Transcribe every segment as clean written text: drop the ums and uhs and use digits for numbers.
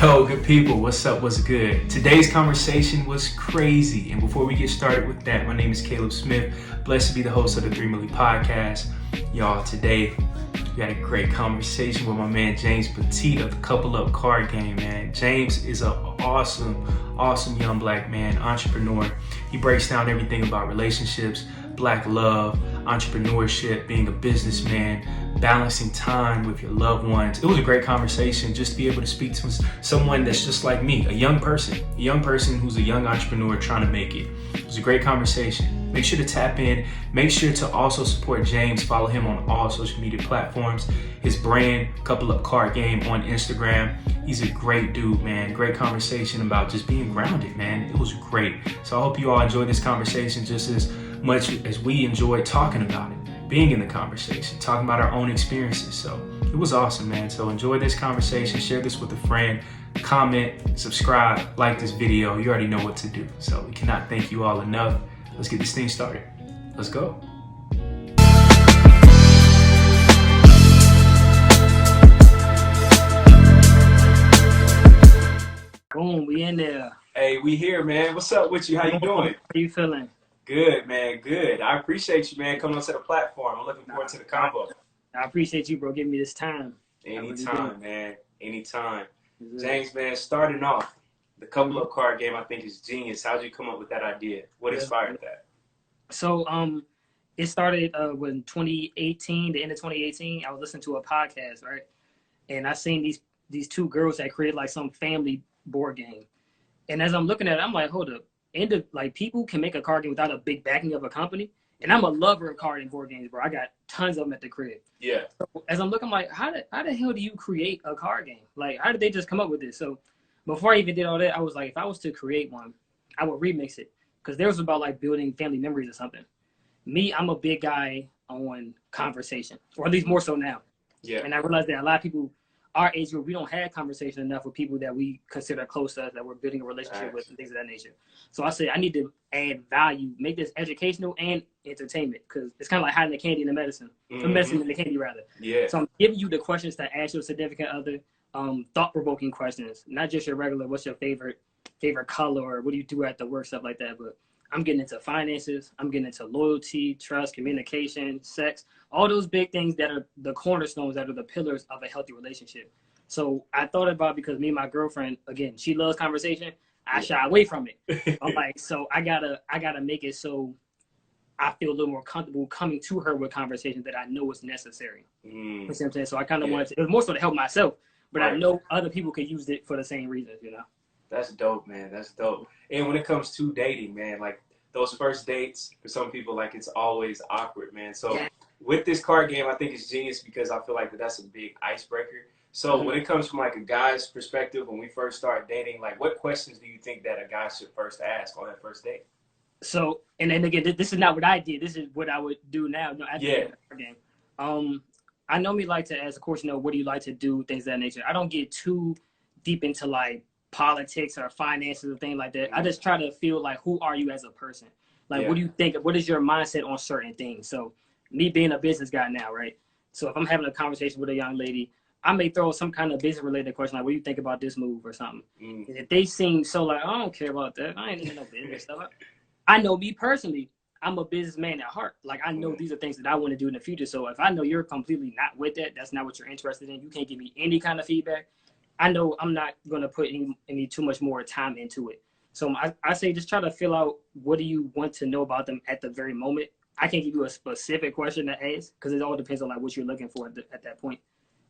Yo, good people, what's up, what's good? Today's conversation was crazy, and before we get started with that, my name is Caleb Smith, blessed to be the host of the 3 Milli podcast. Y'all, today we had a great conversation with my man James Peteet of the Couple Up Card Game, man. James is an awesome young black man, entrepreneur. He breaks down everything about relationships, black love, entrepreneurship, being a businessman, balancing time with your loved ones. It was a great conversation just to be able to speak to someone that's just like me, a young person who's a young entrepreneur trying to make it. It was a great conversation. Make sure to tap in. Make sure to also support James. Follow him on all social media platforms. His brand, Couple Up Card Game on Instagram. He's a great dude, man. Great conversation about just being grounded, man. It was great. So I hope you all enjoyed this conversation just as much as we enjoyed talking about it, being in the conversation, talking about our own experiences. So it was awesome, man. So enjoy this conversation, share this with a friend, comment, subscribe, like this video. You already know what to do. So we cannot thank you all enough. Let's get this thing started. Let's go. Boom, we in there. Hey, we here, man. What's up with you? How you doing? How you feeling? Good, man. Good. I appreciate you, man, coming onto the platform. I'm looking forward to the combo. I appreciate you, bro, giving me this time. Anytime, man. Anytime. James, man, starting off, the Couple Up Card Game, I think, is genius. How'd you come up with that idea? What inspired that? So, it started when 2018, the end of 2018. I was listening to a podcast, right? And I seen these two girls that created like some family board game. And as I'm looking at it, I'm like, hold up. People can make a card game without a big backing of a company. And I'm a lover of card and board games, bro. I got tons of them at the crib. Yeah. So as I'm looking, I'm like, how the hell do you create a card game? Like, how did they just come up with this? So before I even did all that, I was like, if I was to create one, I would remix it. Because there was about like building family memories or something. Me, I'm a big guy on conversation, or at least more so now. Yeah. And I realized that a lot of people, our age group, we don't have conversation enough with people that we consider close to us, that we're building a relationship with, and things of that nature. So I said, I need to add value, make this educational and entertainment, because it's kind of like hiding the candy in the medicine, the medicine in the candy, rather. Yeah. So I'm giving you the questions to ask your significant other, thought-provoking questions, not just your regular, what's your favorite color, or what do you do at the work, stuff like that, but I'm getting into finances, I'm getting into loyalty, trust, communication, sex, all those big things that are the cornerstones, that are the pillars of a healthy relationship. So I thought about, because me and my girlfriend, again, she loves conversation. I shy away from it. I'm like, so I gotta make it so I feel a little more comfortable coming to her with conversation that I know is necessary. You see what I'm saying? So I kind of wanted to, it was more so to help myself, but I know other people could use it for the same reasons, you know? That's dope, man. That's dope. And when it comes to dating, man, like those first dates, for some people, like it's always awkward, man. So with this card game, I think it's genius because I feel like that's a big icebreaker. So when it comes from like a guy's perspective, when we first start dating, like what questions do you think that a guy should first ask on that first date? So, and then again, this is not what I did. This is what I would do now. No, after the card game. I normally like to ask, of course, what do you like to do, things of that nature. I don't get too deep into like politics or finances or things like that. I just try to feel like, who are you as a person? Like, what do you think? What is your mindset on certain things? So me being a business guy now, right? So if I'm having a conversation with a young lady, I may throw some kind of business related question, like, what do you think about this move or something? And if they seem so like, I don't care about that, I ain't even no business stuff. I know me personally, I'm a businessman at heart. Like, I know these are things that I want to do in the future. So if I know you're completely not with that, that's not what you're interested in, you can't give me any kind of feedback, I know I'm not going to put any too much more time into it. So I say just try to fill out, what do you want to know about them at the very moment. I can't give you a specific question to ask, because it all depends on like what you're looking for at that point.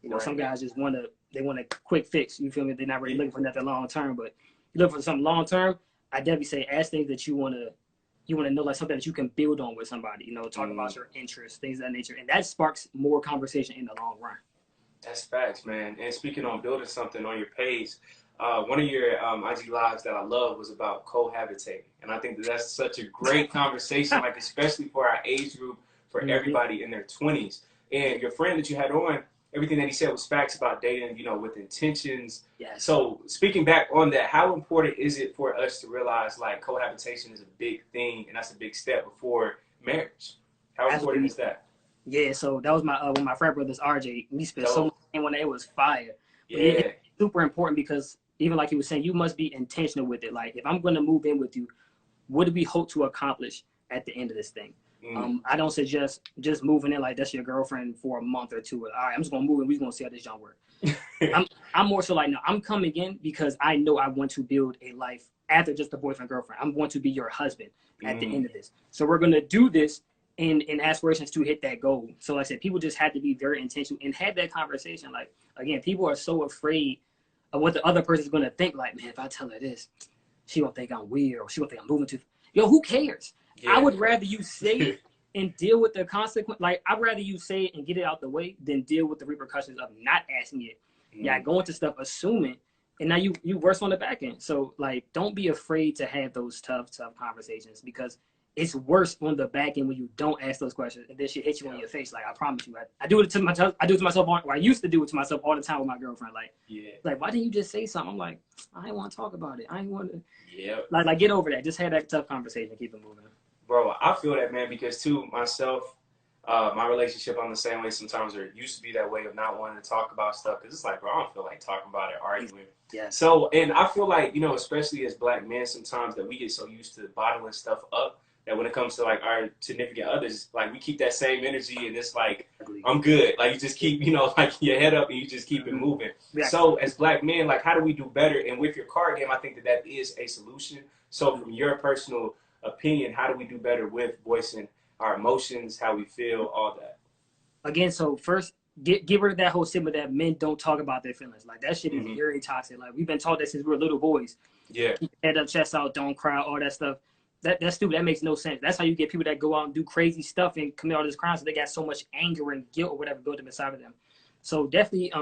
You know, some guys just want a quick fix. You feel me? They're not really looking for nothing long term. But you look for something long term, I definitely say ask things that you want to know, like something that you can build on with somebody. You know, talk about your interests, things of that nature, and that sparks more conversation in the long run. That's facts, man. And speaking on building something on your page, one of your IG lives that I love was about cohabitating. And I think that's such a great conversation, like especially for our age group, for everybody in their 20s. And your friend that you had on, everything that he said was facts about dating, you know, with intentions. Yes. So speaking back on that, how important is it for us to realize like cohabitation is a big thing and that's a big step before marriage? How important is that? Yeah, so that was my one of my frat brothers, RJ. We spent so much time on that. It was fire. But Yeah. it's super important because even like you were saying, you must be intentional with it. Like if I'm going to move in with you, what do we hope to accomplish at the end of this thing? I don't suggest just moving in like that's your girlfriend for a month or two. All right, I'm just gonna move in. We're gonna see how this young work. I'm more so like, no, I'm coming in because I know I want to build a life after just a boyfriend girlfriend. I'm going to be your husband at the end of this. So we're gonna do this in aspirations to hit that goal. So like I said, people just had to be very intentional and have that conversation. Like again, people are so afraid of what the other person's gonna think. Like, man, if I tell her this, she won't think I'm weird or she won't think I'm moving too. Yo, who cares? Yeah. I would rather you say it and deal with the consequence. Like, I'd rather you say it and get it out the way than deal with the repercussions of not asking it. Yeah, going to stuff assuming, and now you worse on the back end. So, like, don't be afraid to have those tough conversations because it's worse on the back end when you don't ask those questions and then she hits you on your face. Like, I promise you, I do it to myself. I do it to myself, or I used to do it to myself all the time with my girlfriend. Like, like, why didn't you just say something? I'm like, I didn't want to talk about it. I didn't want to. Yeah. Like, get over that. Just have that tough conversation. Keep it moving. Bro, I feel that, man, because too, myself, my relationship, I'm the same way sometimes, or it used to be that way of not wanting to talk about stuff, because it's like, bro, I don't feel like talking about it, arguing. Yeah. So, and I feel like, you know, especially as black men sometimes that we get so used to bottling stuff up that when it comes to, like, our significant others, like, we keep that same energy, and it's like, I'm good. Like, you just keep, you know, like, your head up, and you just keep it moving. Yeah. So, as black men, like, how do we do better? And with your card game, I think that is a solution. So, from your personal opinion, how do we do better with voicing our emotions, how we feel, all that? Again, so first, get rid of that whole stigma that men don't talk about their feelings. Like, that shit is very toxic. Like, we've been taught that since we were little boys. Yeah. Keep your head up, chest out, don't cry, all that stuff. That's stupid. That makes no sense. That's how you get people that go out and do crazy stuff and commit all this crime. So they got so much anger and guilt or whatever built up inside of them. So definitely,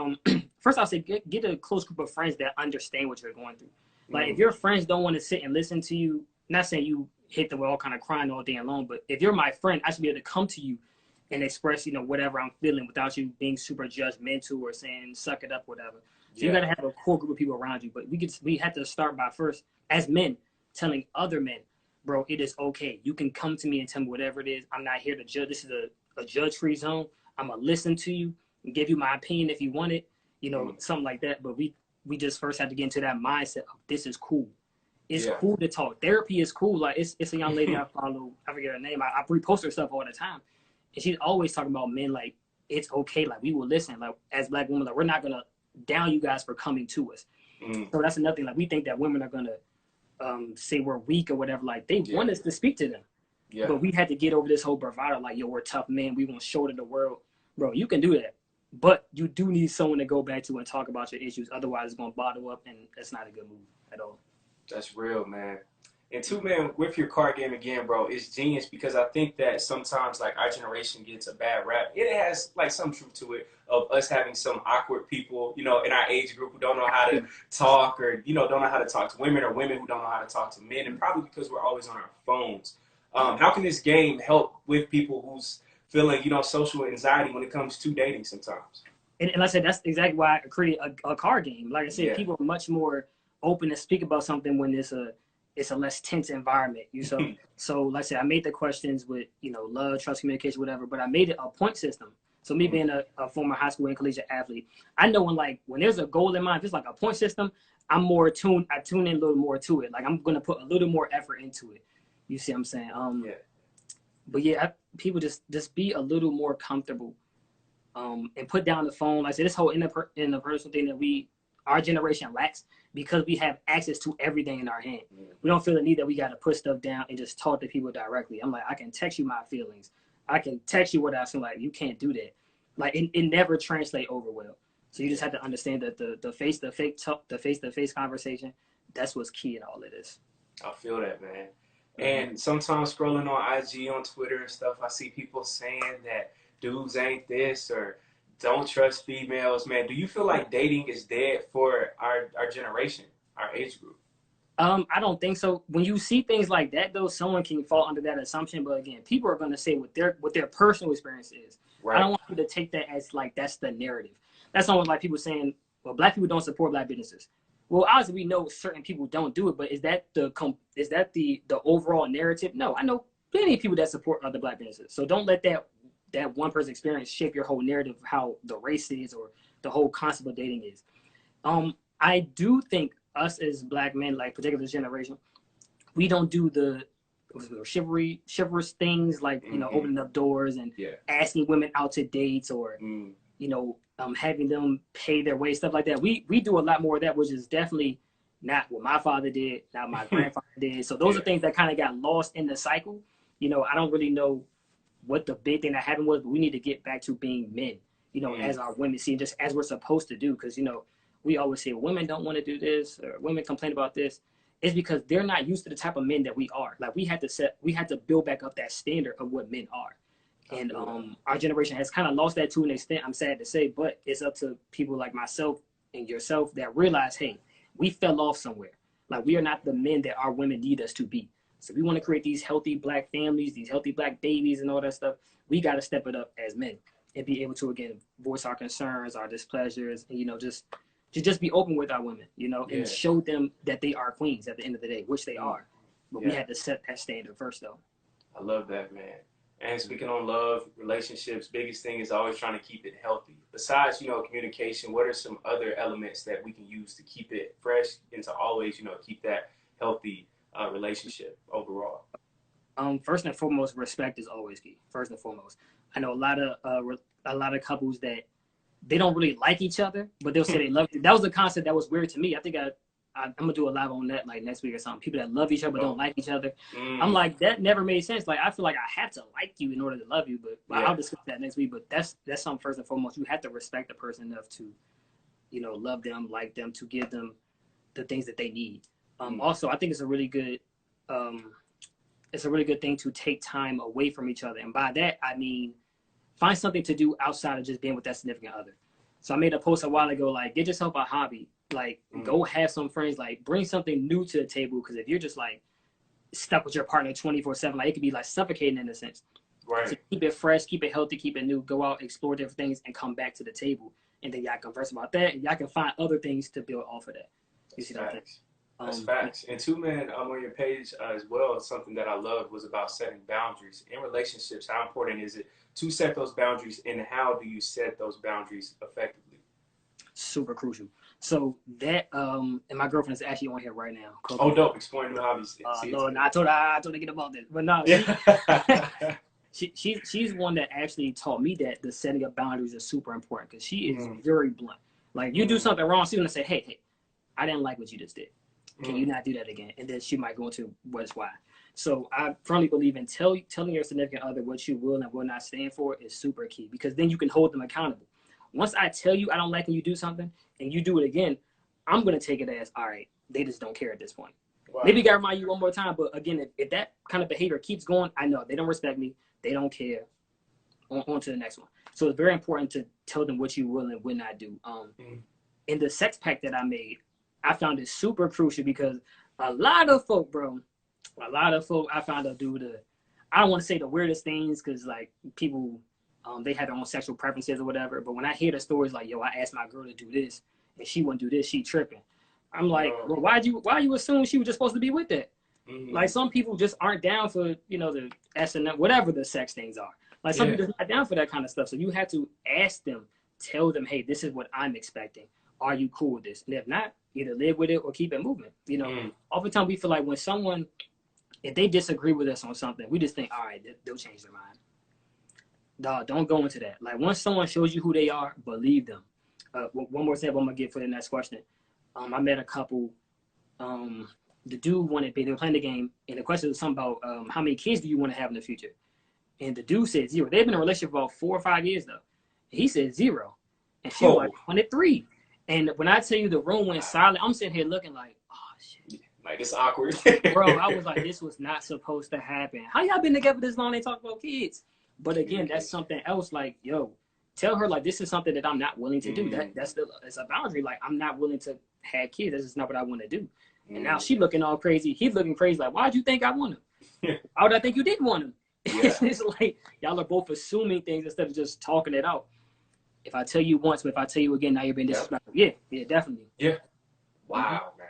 first I'll say get a close group of friends that understand what you're going through. Like, if your friends don't want to sit and listen to you, not saying you hit them with all kind of crying all day long, but if you're my friend, I should be able to come to you and express, you know, whatever I'm feeling without you being super judgmental or saying suck it up, whatever. So you got to have a core group of people around you. But we had to start by first, as men, telling other men, bro, it is okay. You can come to me and tell me whatever it is. I'm not here to judge. This is a judge-free zone. I'm gonna listen to you and give you my opinion if you want it, you know, something like that. But we just first had to get into that mindset of this is cool. It's cool to talk. Therapy is cool. Like, it's a young lady I follow. I forget her name. I repost her stuff all the time. And she's always talking about men like, it's okay. Like, we will listen. Like, as black women, like, we're not going to down you guys for coming to us. So that's another thing. Like, we think that women are going to say we're weak or whatever. Like, they want us to speak to them. Yeah. But we had to get over this whole bravado. Like, yo, we're tough men. We want to show to the world. Bro, you can do that. But you do need someone to go back to and talk about your issues. Otherwise, it's going to bottle up, and that's not a good move at all. That's real, man. And two, man, with your card game again, bro, it's genius because I think that sometimes, like, our generation gets a bad rap. It has, like, some truth to it of us having some awkward people, you know, in our age group who don't know how to talk or, you know, don't know how to talk to women or women who don't know how to talk to men, and probably because we're always on our phones. How can this game help with people who's feeling, you know, social anxiety when it comes to dating sometimes? And like I said, that's exactly why I created a card game. Like I said, people are much more open to speak about something when it's a less tense environment. So like I said, I made the questions with, you know, love, trust, communication, whatever, but I made it a point system. So me being a former high school and collegiate athlete, I know when there's a goal in mind, if it's like a point system, I tune in a little more to it. Like, I'm going to put a little more effort into it. You see what I'm saying? But yeah, people just be a little more comfortable and put down the phone. Like I said, this whole interpersonal thing that our generation lacks because we have access to everything in our hand. We don't feel the need that we got to put stuff down and just talk to people directly. I'm like, I can text you my feelings. I can text you what I feel. Like, you can't do that. Like, it never translates over well. So you just have to understand that the face-to-face conversation, that's what's key in all of this. I feel that, man. And sometimes scrolling on IG, on Twitter and stuff, I see people saying that dudes ain't this or don't trust females, man. Do you feel like dating is dead for our generation, our age group? I don't think so. When you see things like that, though, someone can fall under that assumption. But again, people are going to say what their personal experience is. Right. I don't want you to take that as like that's the narrative. That's almost like people saying, well, black people don't support black businesses. Well, obviously we know certain people don't do it, but is that the overall narrative? No, I know plenty of people that support other black businesses. So don't let that one person's experience shape your whole narrative of how the race is or the whole concept of dating is. I do think us as black men, like particular this generation, we don't do the chivalrous things like, you know, opening up doors and asking women out to dates or, you know, having them pay their way, stuff like that. We do a lot more of that, which is definitely not what my father did, not my grandfather did. So those are things that kind of got lost in the cycle. You know, I don't really know what the big thing that happened was, but we need to get back to being men, you know, as our women see, just as we're supposed to do. Because, you know, we always say women don't want to do this or women complain about this. It's because they're not used to the type of men that we are. Like we had to build back up that standard of what men are. And our generation has kind of lost that to an extent, I'm sad to say, but it's up to people like myself and yourself that realize, hey, we fell off somewhere. Like we are not the men that our women need us to be. So we want to create these healthy black families, these healthy black babies and all that stuff. We got to step it up as men and be able to, again, voice our concerns, our displeasures, and, you know, just be open with our women, you know, and show them that they are queens at the end of the day, which they are. But we had to set that standard first, though. I love that, man. And speaking on love, relationships, biggest thing is always trying to keep it healthy. Besides, you know, communication, what are some other elements that we can use to keep it fresh and to always, you know, keep that healthy relationship overall? First and foremost, respect is always key. First and foremost, I know a lot of couples that they don't really like each other, but they'll say they love you. That was a concept that was weird to me. I think I'm gonna do a live on that like next week or something. People that love each other but don't like each other. I'm like, that never made sense. Like I feel like I have to like you in order to love you, but I'll discuss that next week. But that's something first and foremost. You have to respect the person enough to, you know, love them, like them, to give them the things that they need. Also, I think it's a really good thing to take time away from each other, and by that I mean find something to do outside of just being with that significant other. So I made a post a while ago, like, get yourself a hobby. Like, go have some friends. Like, bring something new to the table. Because if you're just, like, stuck with your partner 24/7, like, it could be, like, suffocating in a sense. Right. So keep it fresh, keep it healthy, keep it new. Go out, explore different things, and come back to the table. And then y'all converse about that, and y'all can find other things to build off of that. You see that? That's facts. And two, man, on your page as well, something that I loved was about setting boundaries in relationships. How important is it to set those boundaries, and how do you set those boundaries effectively? Super crucial. So that and my girlfriend is actually on here right now. Oh, dope! Exploring new hobbies. No, I told her to get about this, but no. She's one that actually taught me that the setting of boundaries is super important because she is very blunt. Like you do something wrong, she's gonna say, "Hey, I didn't like what you just did. Can you not do that again?" And then she might go into what's why. So I firmly believe in telling your significant other what you will and will not stand for is super key, because then you can hold them accountable. Once I tell you I don't like when you do something and you do it again, I'm going to take it as, all right, they just don't care at this point. Wow. Maybe got to remind you one more time. But again, if that kind of behavior keeps going, I know they don't respect me. They don't care. On to the next one. So it's very important to tell them what you will and will not do. In the sex pack that I made, I found it super crucial because a lot of folk I found out do I don't want to say the weirdest things because like people, they have their own sexual preferences or whatever. But when I hear the stories like, yo, I asked my girl to do this and she wouldn't do this, she tripping. I'm like, well, why you assume she was just supposed to be with that? Like some people just aren't down for, you know, the S&M, whatever the sex things are. Like some people just not down for that kind of stuff. So you have to ask them, tell them, hey, this is what I'm expecting. Are you cool with this? And if not, either live with it or keep it moving. You know, oftentimes we feel like when someone, if they disagree with us on something, we just think, all right, they'll change their mind. Dog, don't go into that. Like once someone shows you who they are, believe them. One more example I'm gonna get for the next question. I met a couple. The dude they were playing the game, and the question was something about how many kids do you want to have in the future? And the dude said 0. They've been in a relationship for about 4 or 5 years though. And he said 0, and she was like, I wanted 3. And when I tell you the room went silent, I'm sitting here looking like, oh shit. Like it's awkward. Bro, I was like, this was not supposed to happen. How y'all been together this long? They talk about kids. But again, that's something else. Like, yo, tell her like this is something that I'm not willing to do. It's a boundary. Like I'm not willing to have kids. That's just not what I want to do. And now she looking all crazy. He's looking crazy. Like, why'd you think I want him? Why would I think you didn't want him? Yeah. It's like y'all are both assuming things instead of just talking it out. If I tell you once, but if I tell you again, now you're being disrespectful. Yeah, definitely. Yeah. Wow, man.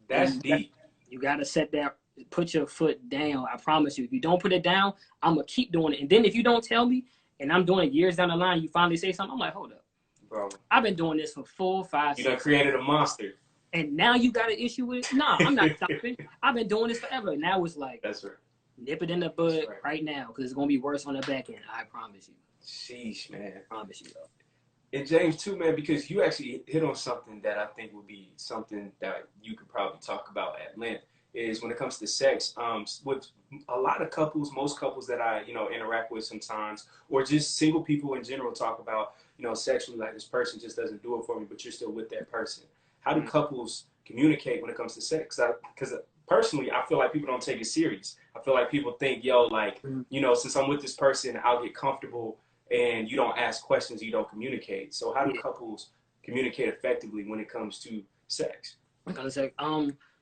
That's deep. You gotta set that, put your foot down. I promise you. If you don't put it down, I'm gonna keep doing it. And then if you don't tell me, and I'm doing it years down the line, you finally say something, I'm like, hold up. Bro. I've been doing this for 4, 5, 6. You done created a monster. and now you got an issue with it? Nah, I'm not stopping. I've been doing this forever. Now it's like, that's right. Nip it in the bud right now, because it's gonna be worse on the back end. I promise you. Sheesh, man. I promise you, though. And James, too, man, because you actually hit on something that I think would be something that you could probably talk about at length, is when it comes to sex. With a lot of couples, most couples that I, interact with sometimes, or just single people in general talk about, sexually, like, this person just doesn't do it for me, but you're still with that person. How do couples communicate when it comes to sex? Because personally, I feel like people don't take it serious. I feel like people think, since I'm with this person, I'll get comfortable, and you don't ask questions, you don't communicate. So how do couples communicate effectively when it comes to sex? I'm gonna say,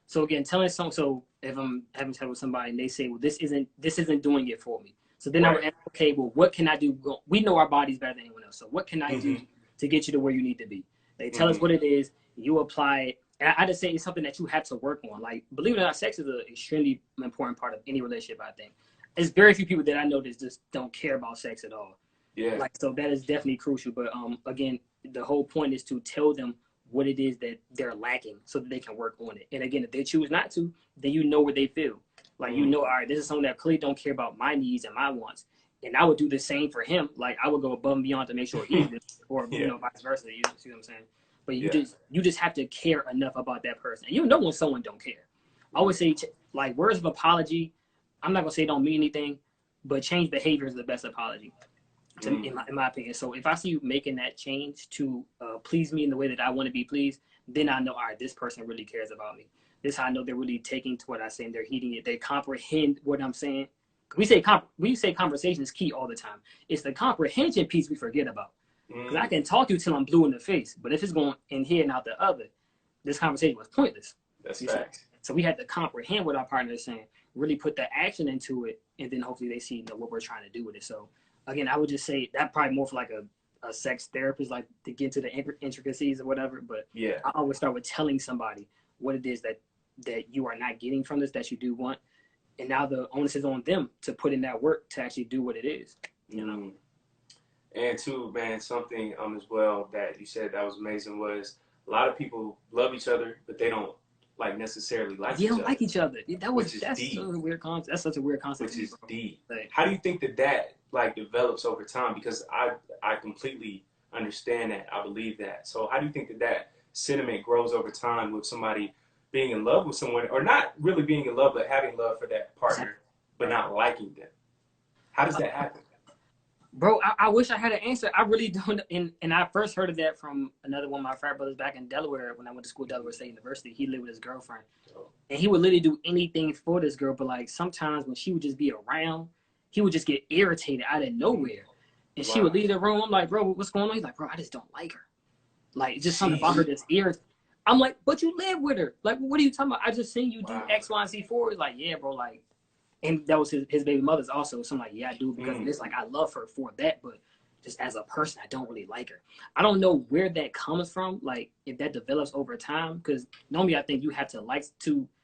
so again, telling someone, so if I'm having sex with somebody and they say, well, this isn't doing it for me. So then I would ask, okay, well, what can I do? We know our bodies better than anyone else. So what can I do to get you to where you need to be? They tell us what it is, you apply it. And I just say it's something that you have to work on. Like, believe it or not, sex is an extremely important part of any relationship, I think. There's very few people that I know that just don't care about sex at all. Yeah. Like, so that is definitely crucial. But again, the whole point is to tell them what it is that they're lacking so that they can work on it. And again, if they choose not to, then you know what they feel. Like, all right, this is someone that clearly don't care about my needs and my wants. And I would do the same for him. Like, I would go above and beyond to make sure he's good, or vice versa. You see what I'm saying? But you just have to care enough about that person. And you know when someone don't care. I always say, like, words of apology, I'm not gonna say don't mean anything, but change behavior is the best apology. In my opinion. So if I see you making that change to please me in the way that I want to be pleased, then I know, all right, this person really cares about me. This is how I know they're really taking to what I say and they're heeding it. They comprehend what I'm saying. We say conversation is key all the time. It's the comprehension piece we forget about. Because I can talk to you till I'm blue in the face, but if it's going in here and out the other, this conversation was pointless. That's fact. So we had to comprehend what our partner is saying, really put the action into it, and then hopefully they see what we're trying to do with it. So again, I would just say that probably more for like a sex therapist, like to get to the intricacies or whatever. But I always start with telling somebody what it is that you are not getting from this that you do want. And now the onus is on them to put in that work to actually do what it is, And too, man, something as well that you said that was amazing was a lot of people love each other, but they don't necessarily like each other. They don't like each other. That's deep. such a weird concept. That's such a weird concept. Which is deep. Like, how do you think that develops over time? Because I completely understand that. I believe that. So how do you think that sentiment grows over time with somebody being in love with someone, or not really being in love, but having love for that partner, but not liking them? How does that happen? Bro, I wish I had an answer. I really don't. And I first heard of that from another one of my frat brothers back in Delaware when I went to school at Delaware State University. He lived with his girlfriend. And he would literally do anything for this girl. But like sometimes when she would just be around, he would just get irritated out of nowhere. And she would leave the room. I'm like, bro, what's going on? He's like, bro, I just don't like her. Like, it's just something about her that's irritating. I'm like, but you live with her. Like, what are you talking about? I just seen you do X, Y, and Z for her. He's like, yeah, bro, like. And that was his baby mother's also. So I'm like, yeah, I do because of this. Like, I love her for that, but just as a person, I don't really like her. I don't know where that comes from, like, if that develops over time. Because normally I think you have to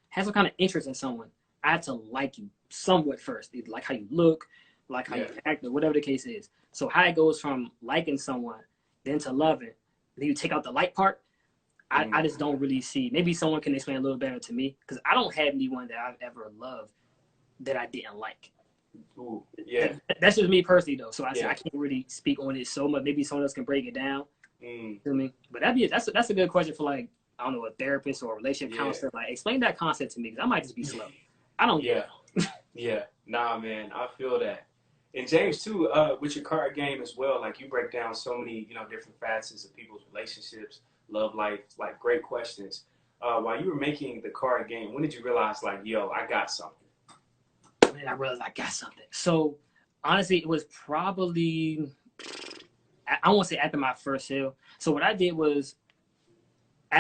have some kind of interest in someone. I have to like you somewhat first. Either like how you look, like how you act, or whatever the case is. So how it goes from liking someone, then to loving, then you take out the like part, I just don't really see. Maybe someone can explain a little better to me. Because I don't have anyone that I've ever loved that I didn't like. Ooh, yeah. That's just me personally though. So I can't really speak on it so much. Maybe someone else can break it down. You know what I mean? But that's a good question for like, I don't know, a therapist or a relationship counselor. Like, explain that concept to me because I might just be slow. I don't get it. Yeah. Nah, man, I feel that. And James too, with your card game as well, like you break down so many, different facets of people's relationships, love life, like great questions. While you were making the card game, when did you realize like, yo, I got something? And I realized I got something. So honestly, it was probably, I won't say after my first sale. So what I did was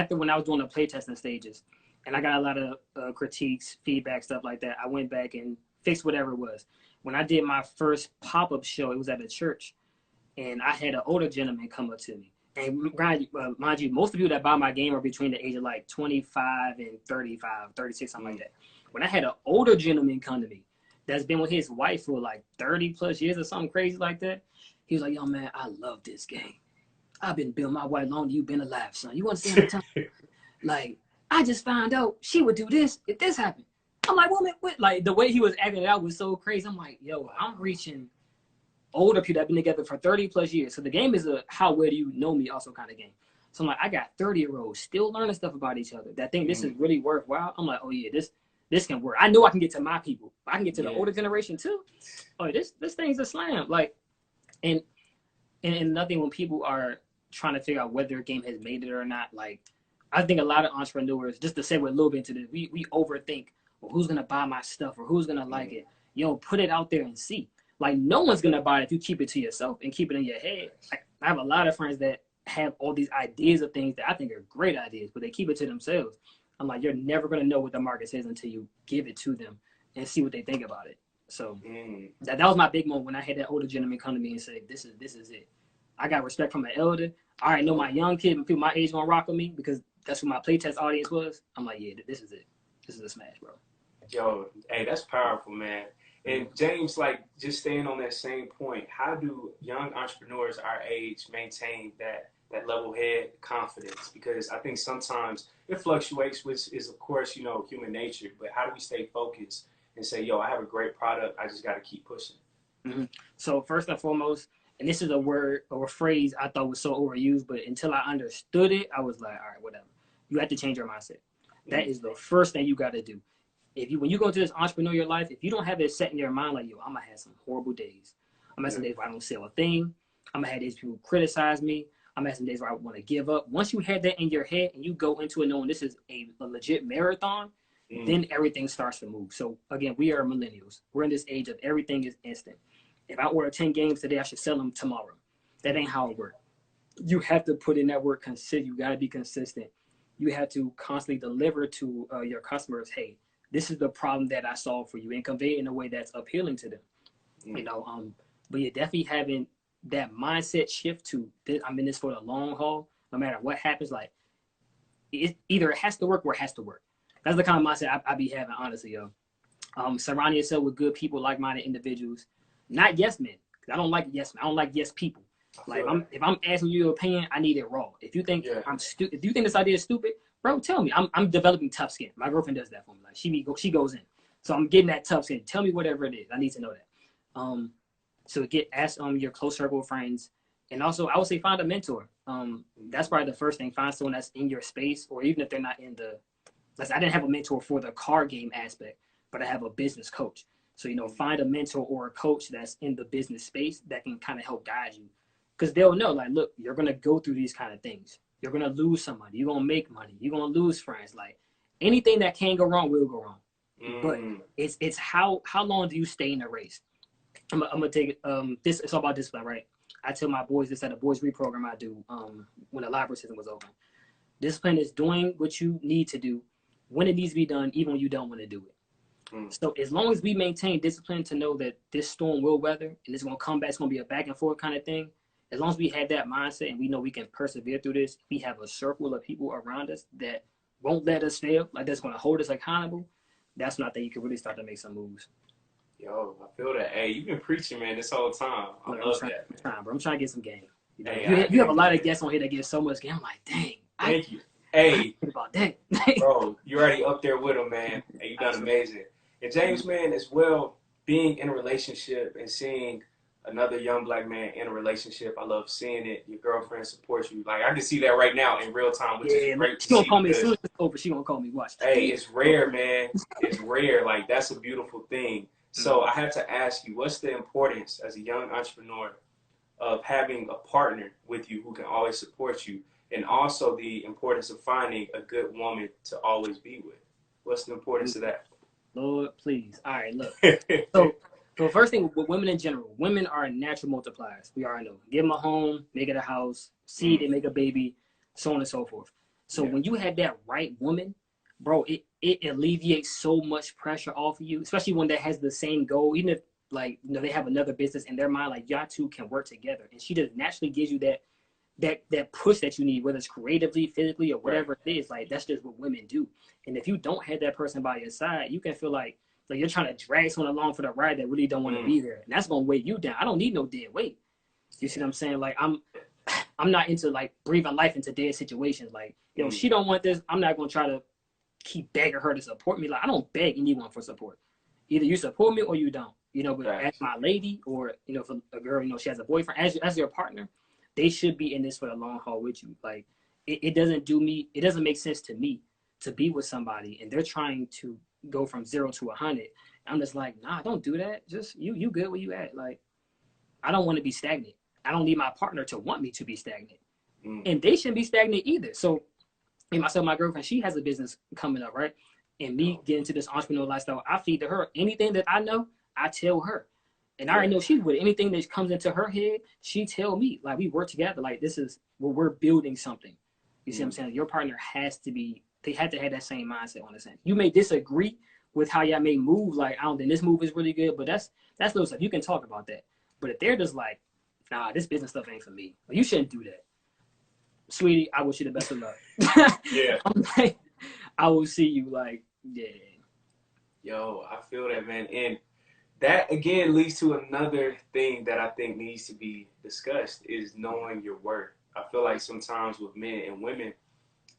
when I was doing the play testing stages and I got a lot of critiques, feedback, stuff like that, I went back and fixed whatever it was. When I did my first pop-up show, it was at a church and I had an older gentleman come up to me. And mind you, most of the people that buy my game are between the age of like 25 and 35, 36, something like that. When I had an older gentleman come to me, that's been with his wife for like 30 plus years or something crazy like that. He was like, yo, man, I love this game. I've been building my wife longer than you've been alive, son. You understand what I'm talking? Like, I just found out she would do this if this happened. I'm like, woman, what? Like the way he was acting it out was so crazy. I'm like, yo, I'm reaching older people that have been together for 30 plus years. So the game is a how well do you know me also kind of game. So I'm like, I got 30-year-olds still learning stuff about each other that think this is really worthwhile. I'm like, oh yeah, this can work. I know I can get to my people. I can get to the older generation too. Oh, this thing's a slam. Like, and nothing when people are trying to figure out whether a game has made it or not. Like, I think a lot of entrepreneurs, just to say a little bit into this, we overthink, well, who's gonna buy my stuff or who's gonna like it. Yo, put it out there and see. Like, no one's gonna buy it if you keep it to yourself and keep it in your head. Like, I have a lot of friends that have all these ideas of things that I think are great ideas, but they keep it to themselves. I'm like, you're never gonna know what the market says until you give it to them and see what they think about it. So that was my big moment when I had that older gentleman come to me and say, this is it. I got respect from an elder. I already know my young kid and people my age gonna rock with me because that's what my playtest audience was. I'm like, yeah, this is it. This is a smash, bro. Yo, hey, that's powerful, man. And James, like, just staying on that same point, how do young entrepreneurs our age maintain that level head confidence? Because I think sometimes it fluctuates, which is, of course, you know, human nature. But how do we stay focused and say, yo, I have a great product. I just got to keep pushing. So first and foremost, and this is a word or a phrase I thought was so overused, but until I understood it, I was like, all right, whatever. You have to change your mindset. That is the first thing you got to do. When you go into this entrepreneurial life, if you don't have it set in your mind, like, yo, I'm going to have some horrible days. I'm going to have some days where I don't sell a thing. I'm going to have days people criticize me. I'm going to have some days where I want to give up. Once you have that in your head and you go into it knowing this is a legit marathon, then everything starts to move. So, again, we are millennials. We're in this age of everything is instant. If I order 10 games today, I should sell them tomorrow. That ain't how it works. You have to put in that work consistent. You got to be consistent. You have to constantly deliver to your customers, hey, this is the problem that I solve for you, and convey it in a way that's appealing to them. You know, but you're definitely having that mindset shift to I'm in this for the long haul. No matter what happens, like either it has to work or it has to work. That's the kind of mindset I be having, honestly, yo. Surround yourself with good people, like-minded individuals, not yes men. I don't like yes men. I don't like yes people. Like if I'm asking you your opinion, I need it raw. If you think I'm stupid, if you think this idea is stupid, bro, tell me. I'm developing tough skin. My girlfriend does that for me. Like she goes in. So I'm getting that tough skin. Tell me whatever it is. I need to know that. So ask your close circle of friends, and also I would say find a mentor. That's probably the first thing. Find someone that's in your space, or even if they're not in the. I didn't have a mentor for the card game aspect, but I have a business coach. So find a mentor or a coach that's in the business space that can kind of help guide you, because they'll know, like, look, you're gonna go through these kind of things. You're gonna lose somebody. You're gonna make money. You're gonna lose friends. Like anything that can go wrong will go wrong. But it's how long do you stay in the race? I'm gonna take this. It's all about discipline, right? I tell my boys this at a boys reprogram I do when the library system was open. Discipline is doing what you need to do when it needs to be done, even when you don't want to do it. So as long as we maintain discipline to know that this storm will weather and it's gonna come back, it's gonna be a back and forth kind of thing. As long as we have that mindset and we know we can persevere through this, we have a circle of people around us that won't let us fail, like that's gonna hold us accountable. That's when I think you can really start to make some moves. Yo, I feel that. Hey, you've been preaching, man, this whole time. I love that. I'm trying to get some game. You have a lot of guests on here that give so much game. I'm like, dang. Thank you. Hey, about that. Bro, you're already up there with them, man. Hey, you've done amazing. And James, man, as well, being in a relationship and seeing another young black man in a relationship, I love seeing it. Your girlfriend supports you. Like, I can see that right now in real time, which is great to see. She gonna call me as soon as it's over. She gonna call me. Watch. Hey, it's rare, man. It's rare. Like, that's a beautiful thing. So I have to ask you, what's the importance as a young entrepreneur of having a partner with you who can always support you, and also the importance of finding a good woman to always be with? What's the importance of that? Lord, please. All right, look. So first thing, with women in general, women are natural multipliers. We already know. Give them a home, make it a house, seed and make a baby, so on and so forth. So when you have that right woman, bro, it alleviates so much pressure off of you, especially one that has the same goal. Even if, like, they have another business in their mind, like, y'all two can work together. And she just naturally gives you that push that you need, whether it's creatively, physically, or whatever it is. Like, that's just what women do. And if you don't have that person by your side, you can feel like you're trying to drag someone along for the ride that really don't want to be there. And that's going to weigh you down. I don't need no dead weight. You see what I'm saying? Like, I'm not into, like, breathing life into dead situations. Like, she don't want this. I'm not going to try to keep begging her to support me. Like, I don't beg anyone for support. Either you support me or you don't. You know, but as my lady, or, you know, for a girl, you know, she has a boyfriend, as your partner, they should be in this for the long haul with you. Like, it doesn't make sense to me to be with somebody and they're trying to go from 0 to 100. I'm just like, nah, don't do that. Just you good where you at. Like, I don't want to be stagnant. I don't need my partner to want me to be stagnant. And they shouldn't be stagnant either. So, and myself, my girlfriend, she has a business coming up, right? And me getting into this entrepreneurial lifestyle, I feed to her. Anything that I know, I tell her. And I already know she's with it. Anything that comes into her head, she tell me. Like, we work together. Like, this is where we're building something. You see what I'm saying? Your partner has to be, they have to have that same mindset on the same. You may disagree with how y'all may move. Like, I don't think this move is really good, but that's little stuff. You can talk about that. But if they're just like, nah, this business stuff ain't for me, well, you shouldn't do that. Sweetie, I wish you the best of luck. Yeah. I'm like, I will see you, like, yeah. Yo, I feel that, man. And that, again, leads to another thing that I think needs to be discussed is knowing your worth. I feel like sometimes with men and women,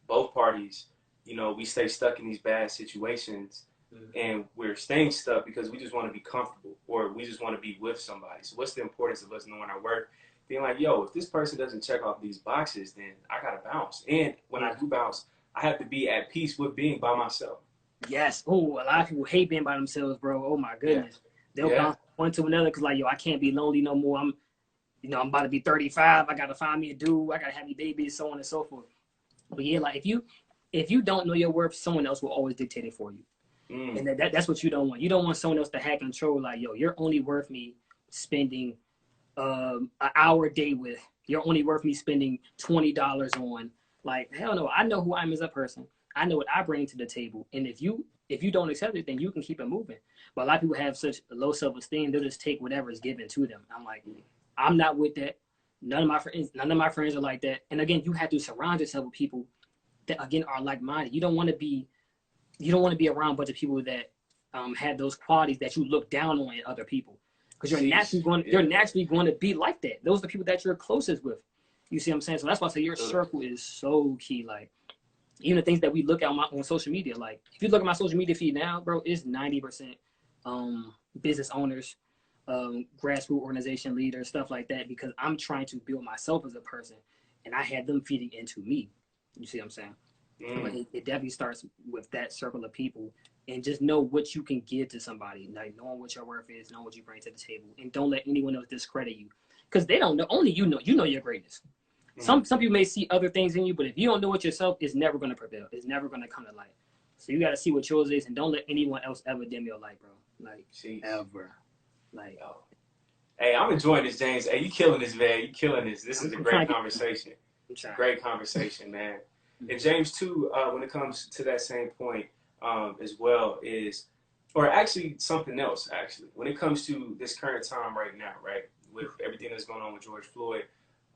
both parties, you know, we stay stuck in these bad situations and we're staying stuck because we just want to be comfortable or we just want to be with somebody. So what's the importance of us knowing our worth? Being like, yo, if this person doesn't check off these boxes, then I got to bounce. And when I do bounce, I have to be at peace with being by myself. Yes. Oh, a lot of people hate being by themselves, bro. Oh, my goodness. They'll bounce one to another because, like, yo, I can't be lonely no more. I'm about to be 35. I got to find me a dude. I got to have me babies, so on and so forth. But, yeah, like, if you don't know your worth, someone else will always dictate it for you. And that's what you don't want. You don't want someone else to have control. Like, yo, you're only worth me spending an hour a day with. You're only worth me spending $20 on. Like, hell no. I know who I am as a person. I know what I bring to the table. And if you don't accept it, then you can keep it moving. But a lot of people have such low self-esteem, they'll just take whatever is given to them. I'm like, I'm not with that. None of my friends are like that. And again, you have to surround yourself with people that, again, are like-minded. You don't want to be around a bunch of people that have those qualities that you look down on in other people. Because you're naturally going to be like that. Those are the people that you're closest with. You see what I'm saying? So that's why I say your circle is so key. Like, even the things that we look at on social media, like, if you look at my social media feed now, bro, it's 90% business owners, grassroots organization leaders, stuff like that, because I'm trying to build myself as a person, and I had them feeding into me. You see what I'm saying? But it definitely starts with that circle of people, and just know what you can give to somebody, like knowing what your worth is, knowing what you bring to the table, and don't let anyone else discredit you, because they don't know. Only you know your greatness. Some people may see other things in you, but if you don't know it yourself, it's never going to prevail. It's never going to come to light. So you got to see what yours is, and don't let anyone else ever dim your light, bro. Like, ever. Like, hey, I'm enjoying this, James. Hey, you killing this, man. You killing this. This is a great conversation. Great conversation, man. And James, too, when it comes to that same point as well is, or actually something else, actually, when it comes to this current time right now, right, with everything that's going on with George Floyd,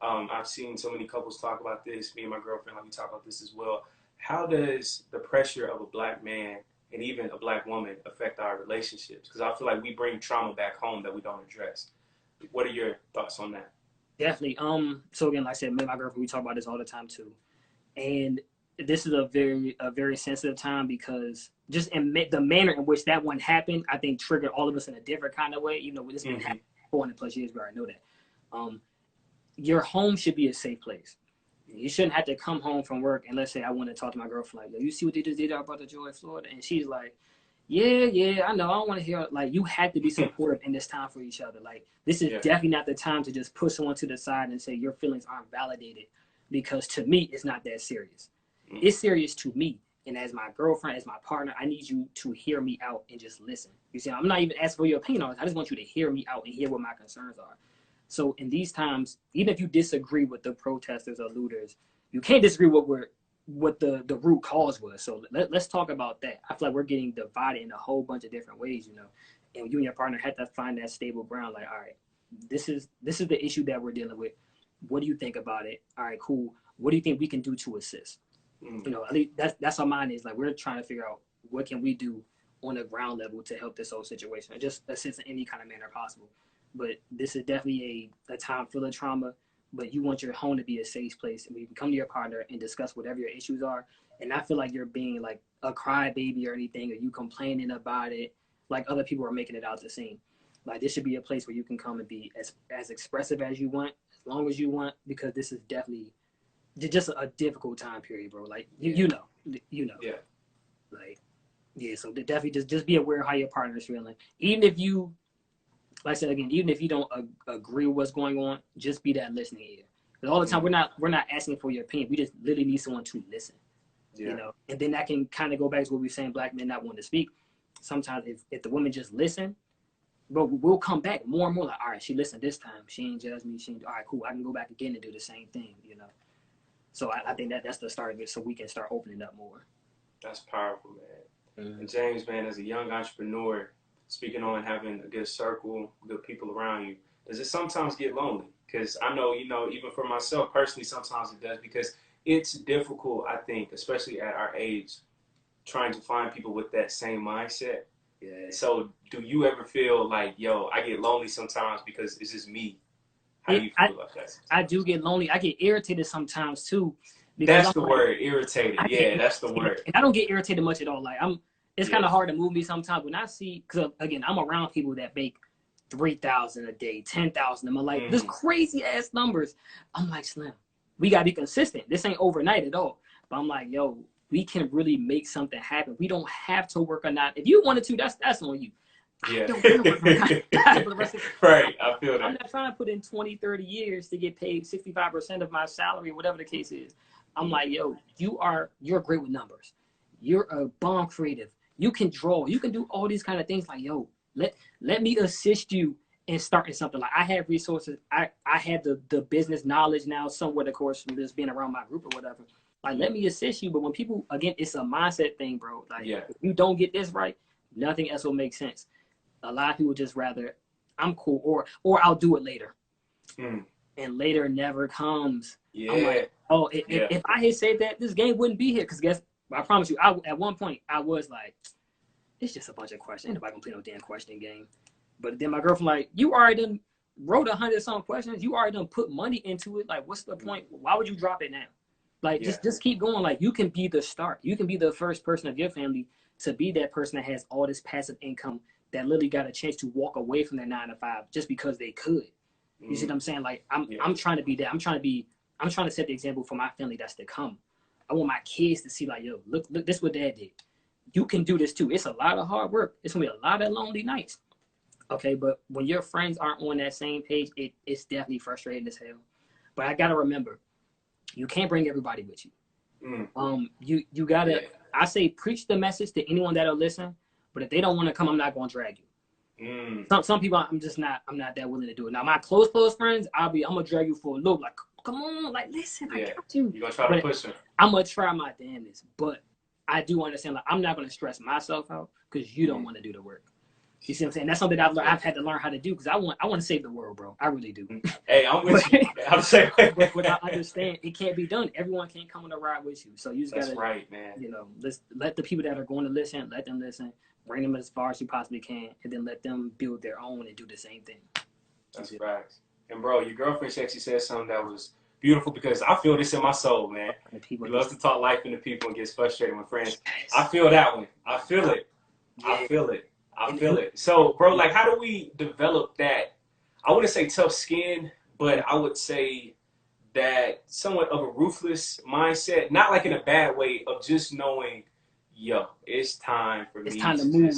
I've seen so many couples talk about this. Me and my girlfriend, like, we talk about this as well. How does the pressure of a black man and even a black woman affect our relationships? Because I feel like we bring trauma back home that we don't address. What are your thoughts on that? Definitely. So again, like I said, me and my girlfriend, we talk about this all the time too. And this is a very sensitive time, because just in the manner in which that one happened, I think triggered all of us in a different kind of way. Even though this has been happening 400 plus years, we already know that. Your home should be a safe place. You shouldn't have to come home from work and, let's say, I want to talk to my girlfriend, like, yo, you see what they just did about the George Floyd? And she's like, yeah, I know. I don't want to hear. Like, you have to be supportive in this time for each other. Like, this is definitely not the time to just push someone to the side and say your feelings aren't validated, because to me, it's not that serious. It's serious to me. And as my girlfriend, as my partner, I need you to hear me out and just listen. You see, I'm not even asking for your opinion on this. I just want you to hear me out and hear what my concerns are. So in these times, even if you disagree with the protesters or looters, you can't disagree with what the root cause was. So let's talk about that. I feel like we're getting divided in a whole bunch of different ways, and you and your partner have to find that stable ground. Like, all right, this is the issue that we're dealing with. What do you think about it? All right, cool. What do you think we can do to assist? At least that's how mine is. Like, we're trying to figure out what can we do on a ground level to help this whole situation, or just assist in any kind of manner possible. But this is definitely a time full of trauma. But you want your home to be a safe place, and you can come to your partner and discuss whatever your issues are, and not feel like you're being like a crybaby or anything, or you complaining about it like other people are making it out to seem. Like, this should be a place where you can come and be as expressive as you want, as long as you want, because this is definitely just a difficult time period, bro. Like, you know. Yeah. Like, yeah, so definitely just be aware of how your partner is feeling. Even if you, like I said again, even if you don't agree with what's going on, just be that listening ear. Because all the time, we're not asking for your opinion. We just literally need someone to listen. Yeah. You know, and then that can kind of go back to what we were saying, black men not wanting to speak. Sometimes if the women just listen, but we'll come back more and more like, all right, she listened this time. She ain't judged me. All right, cool. I can go back again and do the same thing, you know. So I think that's the start of it, so we can start opening up more. That's powerful, man. Mm-hmm. And James, man, as a young entrepreneur, speaking on having a good circle, good people around you, does it sometimes get lonely? Because I know, you know, even for myself personally, sometimes it does, because it's difficult, I think, especially at our age, trying to find people with that same mindset. Yeah. So do you ever feel like, yo, I get lonely sometimes because it's just me? How do you feel about that? I do get lonely. I get irritated sometimes too. That's the word, irritated. Yeah, that's the word. And I don't get irritated much at all. Like, it's kind of hard to move me sometimes when I see, because again, I'm around people that make 3,000 a day, 10,000. I'm like, this crazy ass numbers. I'm like, Slim, we gotta be consistent. This ain't overnight at all. But I'm like, yo, we can really make something happen. We don't have to work on that. If you wanted to, that's on you. Yeah. I don't want to work on for the rest of Right, I feel that. I'm not trying to put in 20, 30 years to get paid 65% of my salary, whatever the case is. I'm like, yo, you're great with numbers. You're a bomb creative. You can draw. You can do all these kind of things. Like, yo, let me assist you in starting something. Like, I have resources. I have the business knowledge now, somewhat, of course, from just being around my group or whatever. Like, let me assist you. But when people, again, it's a mindset thing, bro. Like, if you don't get this right, nothing else will make sense. A lot of people just rather, I'm cool, or I'll do it later. And later never comes. Yeah. I'm like, oh, if I had said that, this game wouldn't be here. Because I promise you, at one point, I was like, it's just a bunch of questions. Ain't nobody gonna play no damn question game. But then my girlfriend like, you already done wrote 100-some questions. You already done put money into it. Like, what's the point? Why would you drop it now? Like, just keep going. Like, you can be the start. You can be the first person of your family to be that person that has all this passive income that literally got a chance to walk away from their 9-to-5 just because they could. You see what I'm saying? Like, I'm trying to be that. I'm trying to set the example for my family that's to come. I want my kids to see, like, yo, look, this is what dad did. You can do this too. It's a lot of hard work. It's gonna be a lot of lonely nights. Okay, but when your friends aren't on that same page, it's definitely frustrating as hell. But I gotta remember, you can't bring everybody with you. You gotta. I say preach the message to anyone that'll listen. But if they don't want to come, I'm not gonna drag you. Some people, I'm not that willing to do it. Now, my close friends, I'm gonna drag you for a look. Like, come on, like, listen, I got you. You're gonna try to push them. I'm gonna try my damnedest, but I do understand, like, I'm not gonna stress myself out because you don't want to do the work. You see what I'm saying? That's something that I've had to learn how to do because I want to save the world, bro. I really do. Hey, I'm with you. I'm saying, but I understand it can't be done. Everyone can't come on a ride with you, so you just gotta. That's right, man. You know, let the people that are going to listen, let them listen. Bring them as far as you possibly can, and then let them build their own and do the same thing. That's facts. And bro, your girlfriend actually said something that was beautiful because I feel this in my soul, man. He loves to talk life into people and gets frustrated with friends. I feel that one. I feel it. I feel it. I feel it. So, bro, like, how do we develop that? I wouldn't say tough skin, but I would say that somewhat of a ruthless mindset, not like in a bad way, of just knowing, yo, it's time for me. It's time to move.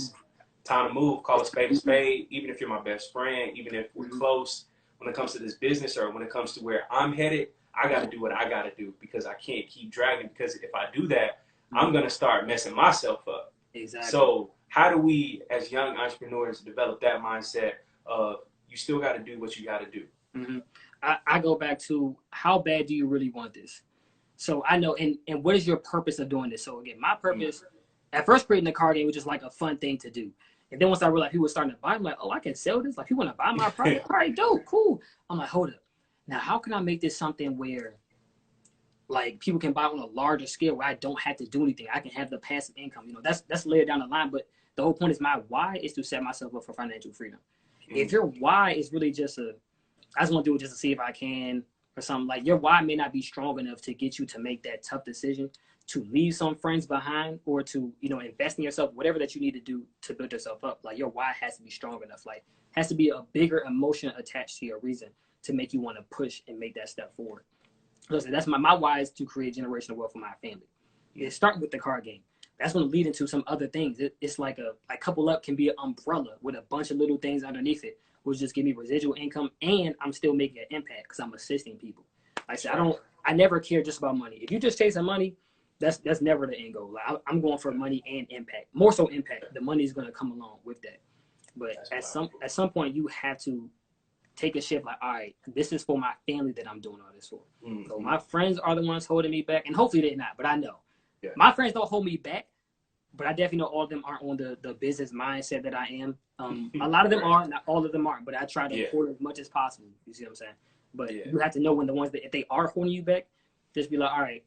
Time to move. Call a spade, even if you're my best friend, even if we're close. When it comes to this business or when it comes to where I'm headed, I got to do what I got to do because I can't keep dragging. Because if I do that, I'm going to start messing myself up. Exactly. So how do we, as young entrepreneurs, develop that mindset of you still got to do what you got to do? I go back to how bad do you really want this? So I know, and what is your purpose of doing this? So again, my purpose, at first creating the card game was just like a fun thing to do. And then once I realized people were starting to buy, I'm like, oh, I can sell this? Like, you want to buy my product? All right, dope, cool. I'm like, hold up. Now, how can I make this something where, like, people can buy on a larger scale where I don't have to do anything? I can have the passive income. You know, that's later down the line. But the whole point is my why is to set myself up for financial freedom. If your why is really just I just want to do it just to see if I can or something, like, your why may not be strong enough to get you to make that tough decision to leave some friends behind or to, you know, invest in yourself, whatever that you need to do to build yourself up. Like your why has to be strong enough. Like has to be a bigger emotion attached to your reason to make you want to push and make that step forward. Listen, that's my why is to create generational wealth for my family. It start with the card game. That's going to lead into some other things. It's like couple up can be an umbrella with a bunch of little things underneath it, which just give me residual income, and I'm still making an impact because I'm assisting people. Like I said, I never care just about money. If you just chasing money, that's never the end goal. Like I'm going for money and impact. More so impact. The money is going to come along with that. But at some point, you have to take a shift. Like, all right, this is for my family that I'm doing all this for. Mm-hmm. So my friends are the ones holding me back, and hopefully they're not. But I know my friends don't hold me back. But I definitely know all of them aren't on the business mindset that I am. A lot of them are, not all of them aren't. But I try to afford as much as possible. You see what I'm saying? But you have to know when the ones that if they are holding you back, just be like, all right,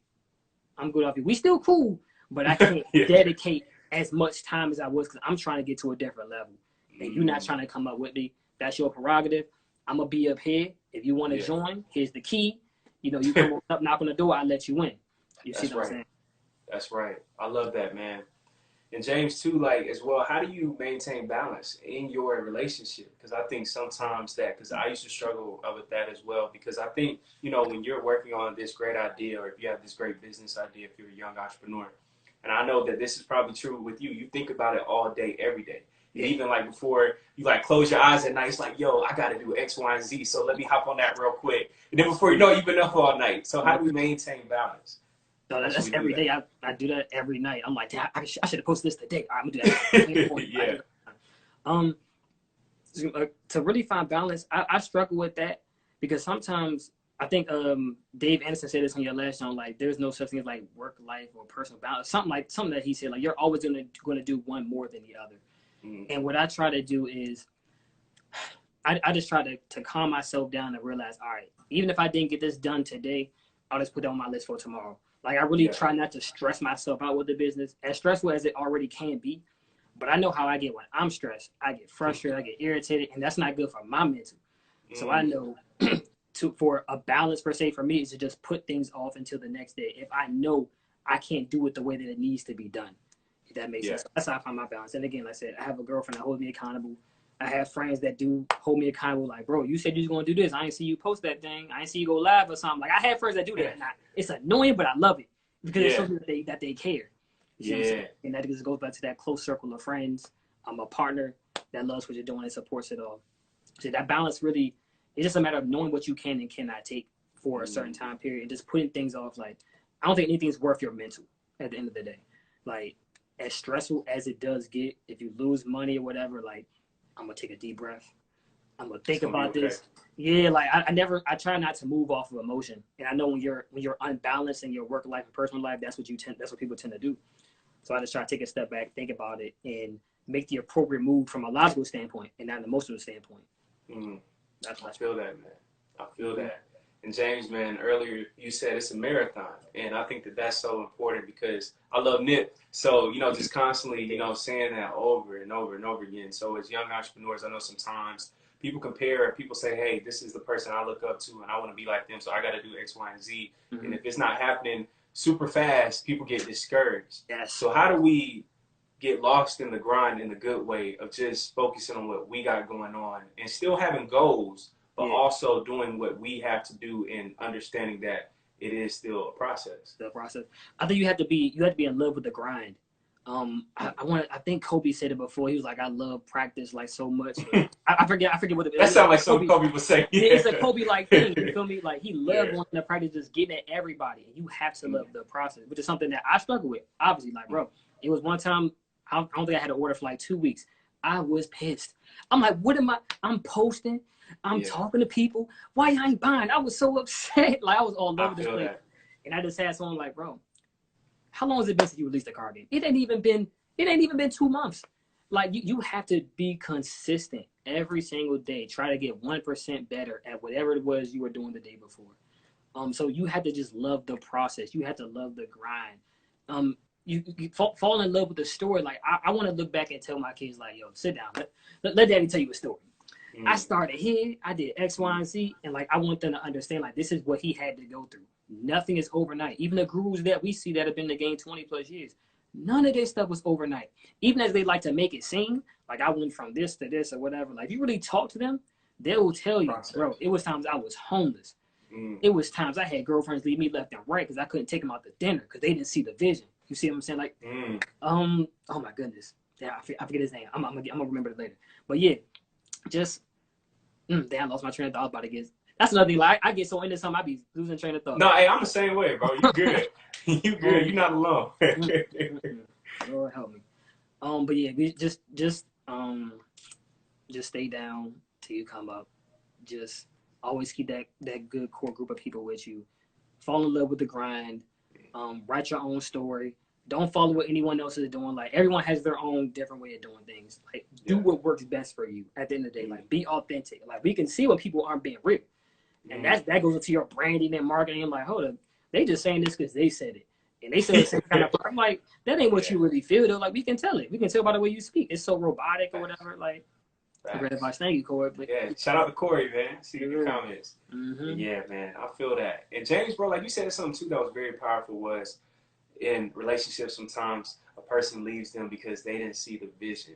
I'm good off you. We still cool, but I can't dedicate as much time as I was because I'm trying to get to a different level. And you're not trying to come up with me. That's your prerogative. I'm going to be up here. If you want to join, here's the key. You know, you come up, knock on the door, I'll let you in. You see what I'm saying? That's right. I love that, man. And James, too, like, as well, how do you maintain balance in your relationship? Because I think sometimes because I used to struggle with that as well, because I think, you know, when you're working on this great idea, or if you have this great business idea, if you're a young entrepreneur, and I know that this is probably true with you, you think about it all day, every day. And even like before you like close your eyes at night, it's like, yo, I got to do X, Y, and Z. So let me hop on that real quick. And then before you know it, you've been up all night. So how do we maintain balance? No, that's every day. I do that every night. I'm like, I should have posted this today. All right, I'm gonna do that. To really find balance, I struggle with that because sometimes I think Dave Anderson said this on your last show, like there's no such thing as like work life or personal balance. Something that he said, like you're always gonna do one more than the other. Mm-hmm. And what I try to do is I just try to calm myself down and realize, all right, even if I didn't get this done today, I'll just put it on my list for tomorrow. Like, I really try not to stress myself out with the business, as stressful as it already can be. But I know how I get when I'm stressed. I get frustrated, I get irritated, and that's not good for my mental. So I know for a balance, per se, for me, is to just put things off until the next day if I know I can't do it the way that it needs to be done, if that makes sense. That's how I find my balance. And again, like I said, I have a girlfriend that holds me accountable. I have friends that do hold me accountable. Like, bro, you said you was going to do this. I didn't see you post that thing. I didn't see you go live or something. Like, I have friends that do that. And it's annoying, but I love it because it shows me that they care. You see what I'm saying? And that just goes back to that close circle of friends. I'm a partner that loves what you're doing and supports it all. So that balance really, it's just a matter of knowing what you can and cannot take for a certain time period and just putting things off. Like, I don't think anything's worth your mental at the end of the day. Like, as stressful as it does get, if you lose money or whatever, like, I'm gonna take a deep breath. I'm gonna think about this. Yeah, like I try not to move off of emotion. And I know when you're unbalanced in your work life and personal life, that's what people tend to do. So I just try to take a step back, think about it, and make the appropriate move from a logical standpoint and not an emotional standpoint. I feel that, man. I feel that. And James, man, earlier you said it's a marathon, and I think that that's so important because I love Nip. So, you know, just constantly, you know, saying that over and over and over again. So as young entrepreneurs, I know sometimes people compare, people say, hey, this is the person I look up to and I want to be like them, so I got to do X, Y, and Z. And if it's not happening super fast, people get discouraged. Yes. So how do we get lost in the grind in the good way of just focusing on what we got going on and still having goals, but also doing what we have to do and understanding that it is still a process. The process. I think you have to be in love with the grind. I think Kobe said it before. He was like, I love practice like so much. I forget what it is. That sounds like something Kobe would say. Yeah. It's a Kobe like thing. You feel me? Like he loved wanting to practice, just getting at everybody. And you have to love the process, which is something that I struggle with. Obviously, like bro, it was one time I don't think I had an order for like 2 weeks. I was pissed. I'm like, what am I? I'm posting. I'm talking to people. Why I ain't buying? I was so upset. Like I was all over this place. And I just had someone like, bro, how long has it been since you released a card game? It ain't even been 2 months. Like you have to be consistent every single day. Try to get 1% better at whatever it was you were doing the day before. So you have to just love the process. You have to love the grind. You fall in love with the story. Like I want to look back and tell my kids, like, yo, sit down. Let daddy tell you a story. I started here, I did X, Y, and Z, and like I want them to understand like this is what he had to go through. Nothing is overnight. Even the gurus that we see that have been in the game 20 plus years, none of their stuff was overnight. Even as they like to make it seem like I went from this to this or whatever. Like, if you really talk to them, they will tell you, bro, it was times I was homeless. It was times I had girlfriends leave me left and right because I couldn't take them out to dinner because they didn't see the vision. You see what I'm saying? Like, oh my goodness. Yeah, I forget his name. I'm gonna remember it later. But yeah, just damn, I lost my train of thought about it. That's another thing. Like, I get so into something, I be losing train of thought. No, hey, I'm the same way, bro. You good? You good? You're not alone. Lord help me. But yeah, we just stay down till you come up. Just always keep that good core group of people with you. Fall in love with the grind. Write your own story. Don't follow what anyone else is doing. Like, everyone has their own different way of doing things. Like, do what works best for you at the end of the day. Like, be authentic. Like, we can see when people aren't being real. And that goes into your branding and marketing. I'm like, hold up. They just saying this because they said it. And they said the same kind of I'm like, that ain't what you really feel, though. Like, we can tell it. We can tell by the way you speak. It's so robotic or whatever. Like, great advice. Thank you, Corey. But, yeah, shout out to Corey, man. See the comments. Yeah, man, I feel that. And James, bro, like you said something too that was very powerful, was in relationships sometimes a person leaves them because they didn't see the vision.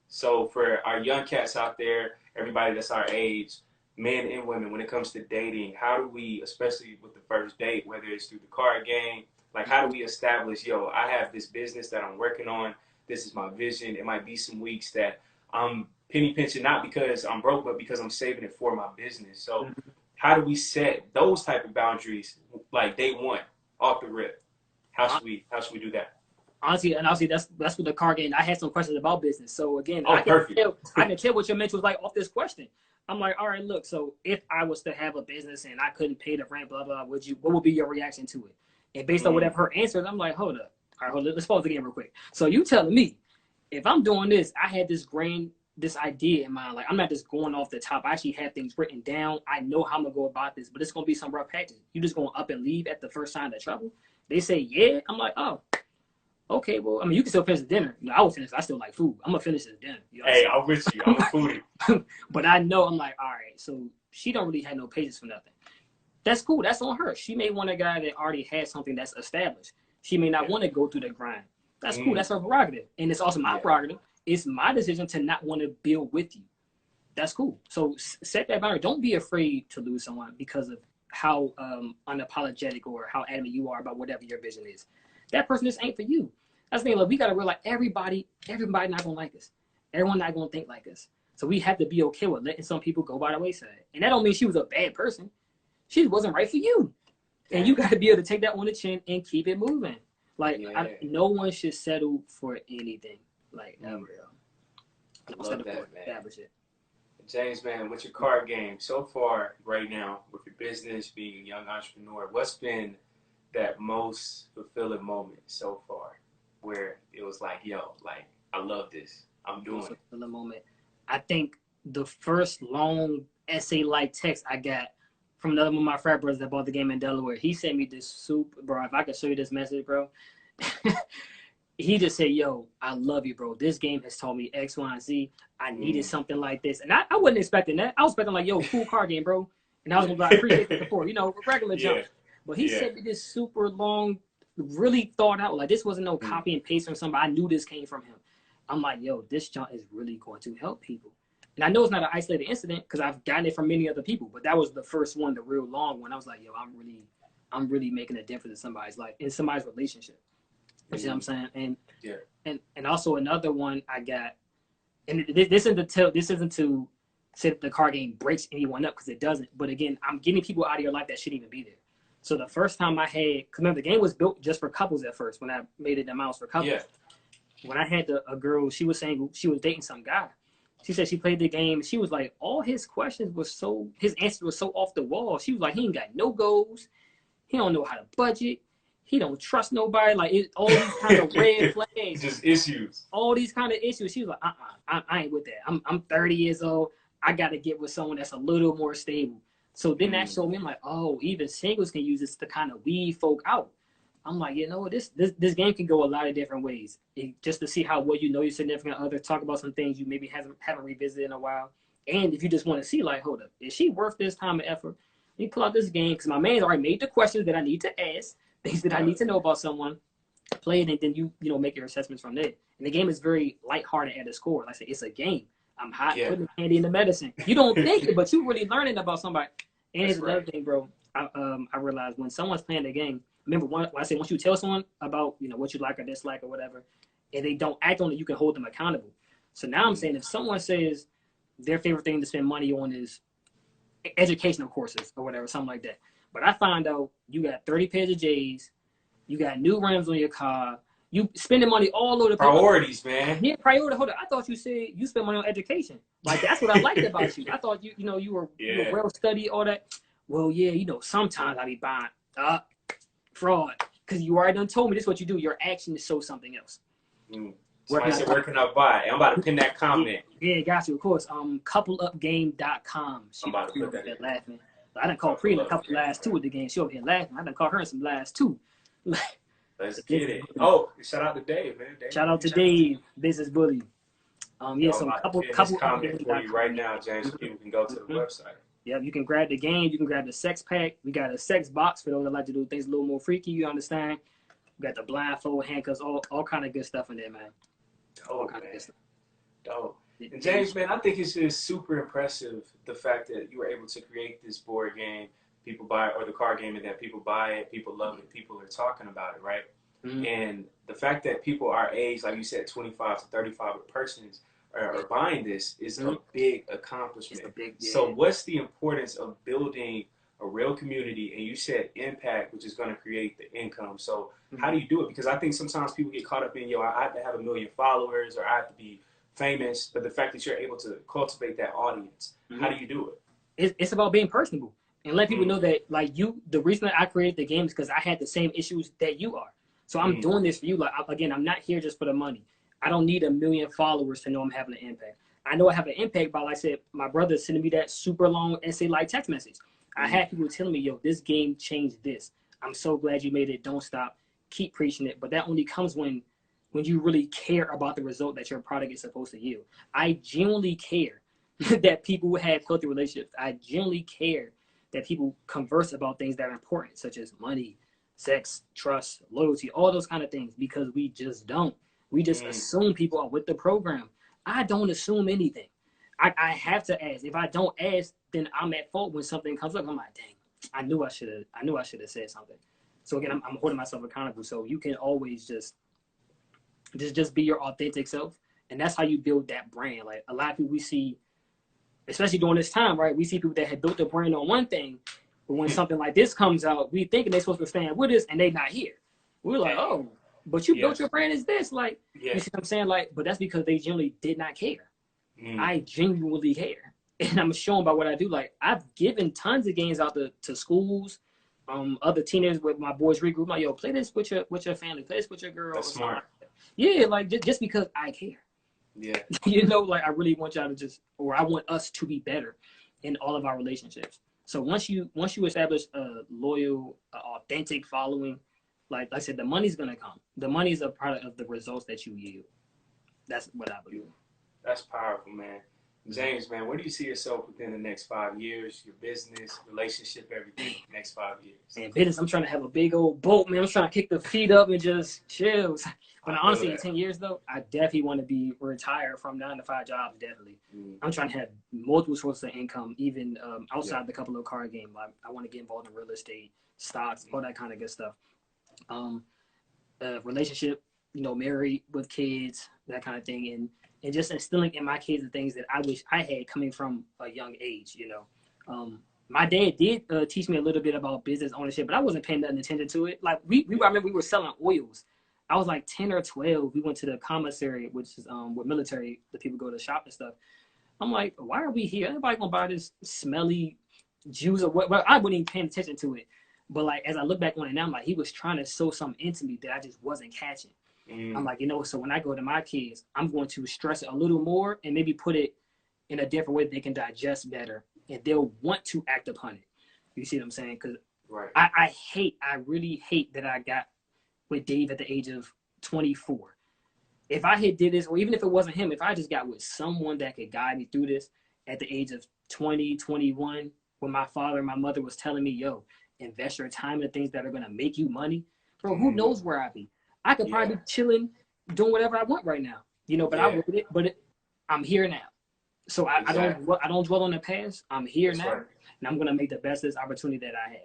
So for our young cats out there, everybody that's our age, men and women, when it comes to dating, how do we, especially with the first date, whether it's through the card game, like, how do we establish, yo, I have this business that I'm working on, this is my vision. It might be some weeks that I'm penny pinching, not because I'm broke, but because I'm saving it for my business. So how do we set those type of boundaries, like day one, off the rip? How should we do that? Honestly, that's what the card game. I had some questions about business. So again, I can tell what your mentor was like off this question. I'm like, all right, look. So if I was to have a business and I couldn't pay the rent, blah blah, what would be your reaction to it? And based on whatever her answers, I'm like, hold up, all right, let's pause the game real quick. So you telling me, if I'm doing this, I had this idea in mind. Like, I'm not just going off the top. I actually have things written down. I know how I'm gonna go about this, but it's gonna be some rough patches. You just going up and leave at the first sign of trouble? They say, yeah. I'm like, oh, okay. Well, I mean, you can still finish the dinner. You know, I will finish. I still like food. I'm gonna finish this dinner. You know hey, I'm with you. I'm a foodie. But I know, I'm like, all right. So she don't really have no patience for nothing. That's cool. That's on her. She may want a guy that already has something that's established. She may not want to go through the grind. That's cool. That's her prerogative, and it's also my prerogative. It's my decision to not want to build with you. That's cool. So set that boundary. Don't be afraid to lose someone because of how unapologetic or how adamant you are about whatever your vision is. That person just ain't for you. That's the thing. Like, we got to realize everybody not going to like us. Everyone not going to think like us. So we have to be okay with letting some people go by the wayside. And that don't mean she was a bad person. She wasn't right for you. And you got to be able to take that on the chin and keep it moving. Like, no one should settle for anything. Like, never. I love that, man. James, man, with your card game so far right now, with your business, being a young entrepreneur, what's been that most fulfilling moment so far where it was like, yo, like, I love this. I'm doing it. Fulfilling moment. I think the first long essay-like text I got from another one of my frat brothers that bought the game in Delaware, he sent me this super, bro, if I could show you this message, bro. He just said, yo, I love you, bro. This game has taught me X, Y, and Z. I needed something like this. And I wasn't expecting that. I was expecting like, yo, cool card game, bro. And I was going to be like, I appreciate the support. You know, regular jump. But he sent me this super long, really thought out. Like, this wasn't no copy and paste from somebody. I knew this came from him. I'm like, yo, this jump is really going to help people. And I know it's not an isolated incident because I've gotten it from many other people. But that was the first one, the real long one. I was like, yo, I'm really making a difference in somebody's life, in somebody's relationship. You see what I'm saying? And also another one I got, and this isn't to say that the card game breaks anyone up, because it doesn't. But again, I'm getting people out of your life that shouldn't even be there. So the first time I had, because remember, the game was built just for couples at first when I made it the mouse for couples. When I had a girl, she was saying she was dating some guy. She said she played the game. She was like, all his questions his answers were so off the wall. She was like, he ain't got no goals. He don't know how to budget. He don't trust nobody. Like, all these kind of red flags. Just issues. All these kind of issues. She was like, I ain't with that. I'm 30 years old. I got to get with someone that's a little more stable. So then that showed me, I'm like, oh, even singles can use this to kind of weed folk out. I'm like, you know, this game can go a lot of different ways. Just to see how well you know your significant other, talk about some things you maybe haven't revisited in a while. And if you just want to see, like, hold up, is she worth this time and effort? me pull out this game because my man's already made the questions that I need to ask, things that I need to know about someone. Play it, and then you make your assessments from there. And the game is very lighthearted at its core. Like I said, it's a game. I'm hot, putting the candy in the medicine. You don't think it, but you really learning about somebody. And here's another thing, bro. I realized when someone's playing the game, remember when I say once you tell someone about what you like or dislike or whatever, and they don't act on it, you can hold them accountable. So now I'm saying if someone says their favorite thing to spend money on is educational courses or whatever, something like that, but I find out you got 30 pairs of J's, you got new rims on your car, you spending money all over the place. Priorities, man. Yeah, priority. Hold on. I thought you said you spend money on education. Like that's what I liked about you. I thought you were well studied, all that. Well, yeah, sometimes I be buying fraud because you already done told me this is what you do. Your action is show something else. Somebody said, where can I buy? I'm about to pin that comment. Yeah, got you. Of course. Coupleupgame.com. I'm about to put that in. Laughing. I done called Priya a couple last two at the game. She over here laughing. I done called her in some last two. Let's get it. Oh, shout out to Dave, man. Shout out to Dave, business bully. So couple comment for you right now, James. So people can go to the website. Yeah, you can grab the game. You can grab the sex pack. We got a sex box for those that like to do things a little more freaky. You understand? We got the blindfold, handcuffs, all kind of good stuff in there, man. All kind of good stuff. Dope. And James, man, I think it's just super impressive the fact that you were able to create this board game. People buy it, or the card game, and that people buy it, people love it, people are talking about it, right? And the fact that people our age, like you said, 25 to 35 persons are buying this is a big accomplishment. So what's the importance of building a real community? And you said impact, which is going to create the income. So how do you do it? Because I think sometimes people get caught up in, I have to have 1 million followers or I have to be famous. But the fact that you're able to cultivate that audience, how do you do it? It's about being personable and let people know that, like, the reason that I created the game is because I had the same issues that you are. So I'm doing this for you. Like, again, I'm not here just for the money. I don't need 1 million followers to know I'm having an impact. I know I have an impact by, like I said, my brother sending me that super long essay-like text message. I had people telling me, this game changed this. I'm so glad you made it. Don't stop. Keep preaching it. But that only comes when you really care about the result that your product is supposed to yield. I genuinely care that people have healthy relationships. I genuinely care that people converse about things that are important, such as money, sex, trust, loyalty, all those kind of things, because we just don't. We just assume people are with the program. I don't assume anything. I have to ask. If I don't ask, then I'm at fault when something comes up. I'm like, dang, I knew I should have said something. So again, I'm holding myself accountable. So you can always just be your authentic self. And that's how you build that brand. Like a lot of people we see, especially during this time, right? We see people that had built a brand on one thing, but when something like this comes out, we thinking they're supposed to stand with us and they not here. We're like, oh, but you built your brand as this. Like, you see what I'm saying? Like, but that's because they generally did not care. I genuinely care. And I'm showing by what I do. Like, I've given tons of games out to schools, other teenagers with my boys regroup. Like, play this with your family, play this with your girl. That's smart. Yeah, like just because I care. Yeah. Like I really want y'all to I want us to be better in all of our relationships. So once you establish a loyal, authentic following, like I said, the money's gonna come. The money is a product of the results that you yield. That's what I believe. That's powerful, man. James, man, where do you see yourself within the next 5 years? Your business, relationship, everything, next 5 years? Man, business, I'm trying to have a big old boat, man. I'm trying to kick the feet up and just chill. But honestly, in 10 years, though, I definitely want to be retired from 9-to-5 jobs, definitely. I'm trying to have multiple sources of income, even outside the couple of card game. I want to get involved in real estate, stocks, all that kind of good stuff. Relationship, married with kids, that kind of thing. And just instilling in my kids the things that I wish I had coming from a young age, My dad did teach me a little bit about business ownership, but I wasn't paying nothing attention to it. Like, I remember we were selling oils. I was like 10 or 12. We went to the commissary, which is where military, the people go to shop and stuff. I'm like, why are we here? Everybody gonna buy this smelly juice or what? Well, I wasn't even paying attention to it. But like, as I look back on it now, I'm like, he was trying to sow something into me that I just wasn't catching. I'm like, so when I go to my kids, I'm going to stress it a little more and maybe put it in a different way that they can digest better and they'll want to act upon it. You see what I'm saying? Because I really hate that I got with Dave at the age of 24. If I had did this, or even if it wasn't him, if I just got with someone that could guide me through this at the age of 20, 21, when my father and my mother was telling me, yo, invest your time in things that are gonna make you money, bro, who knows where I'd be? I could probably be chilling, doing whatever I want right now, you know, but I wrote it, but I'm here now. So I don't dwell on the past. I'm here now, and I'm gonna make the best of this opportunity that I have.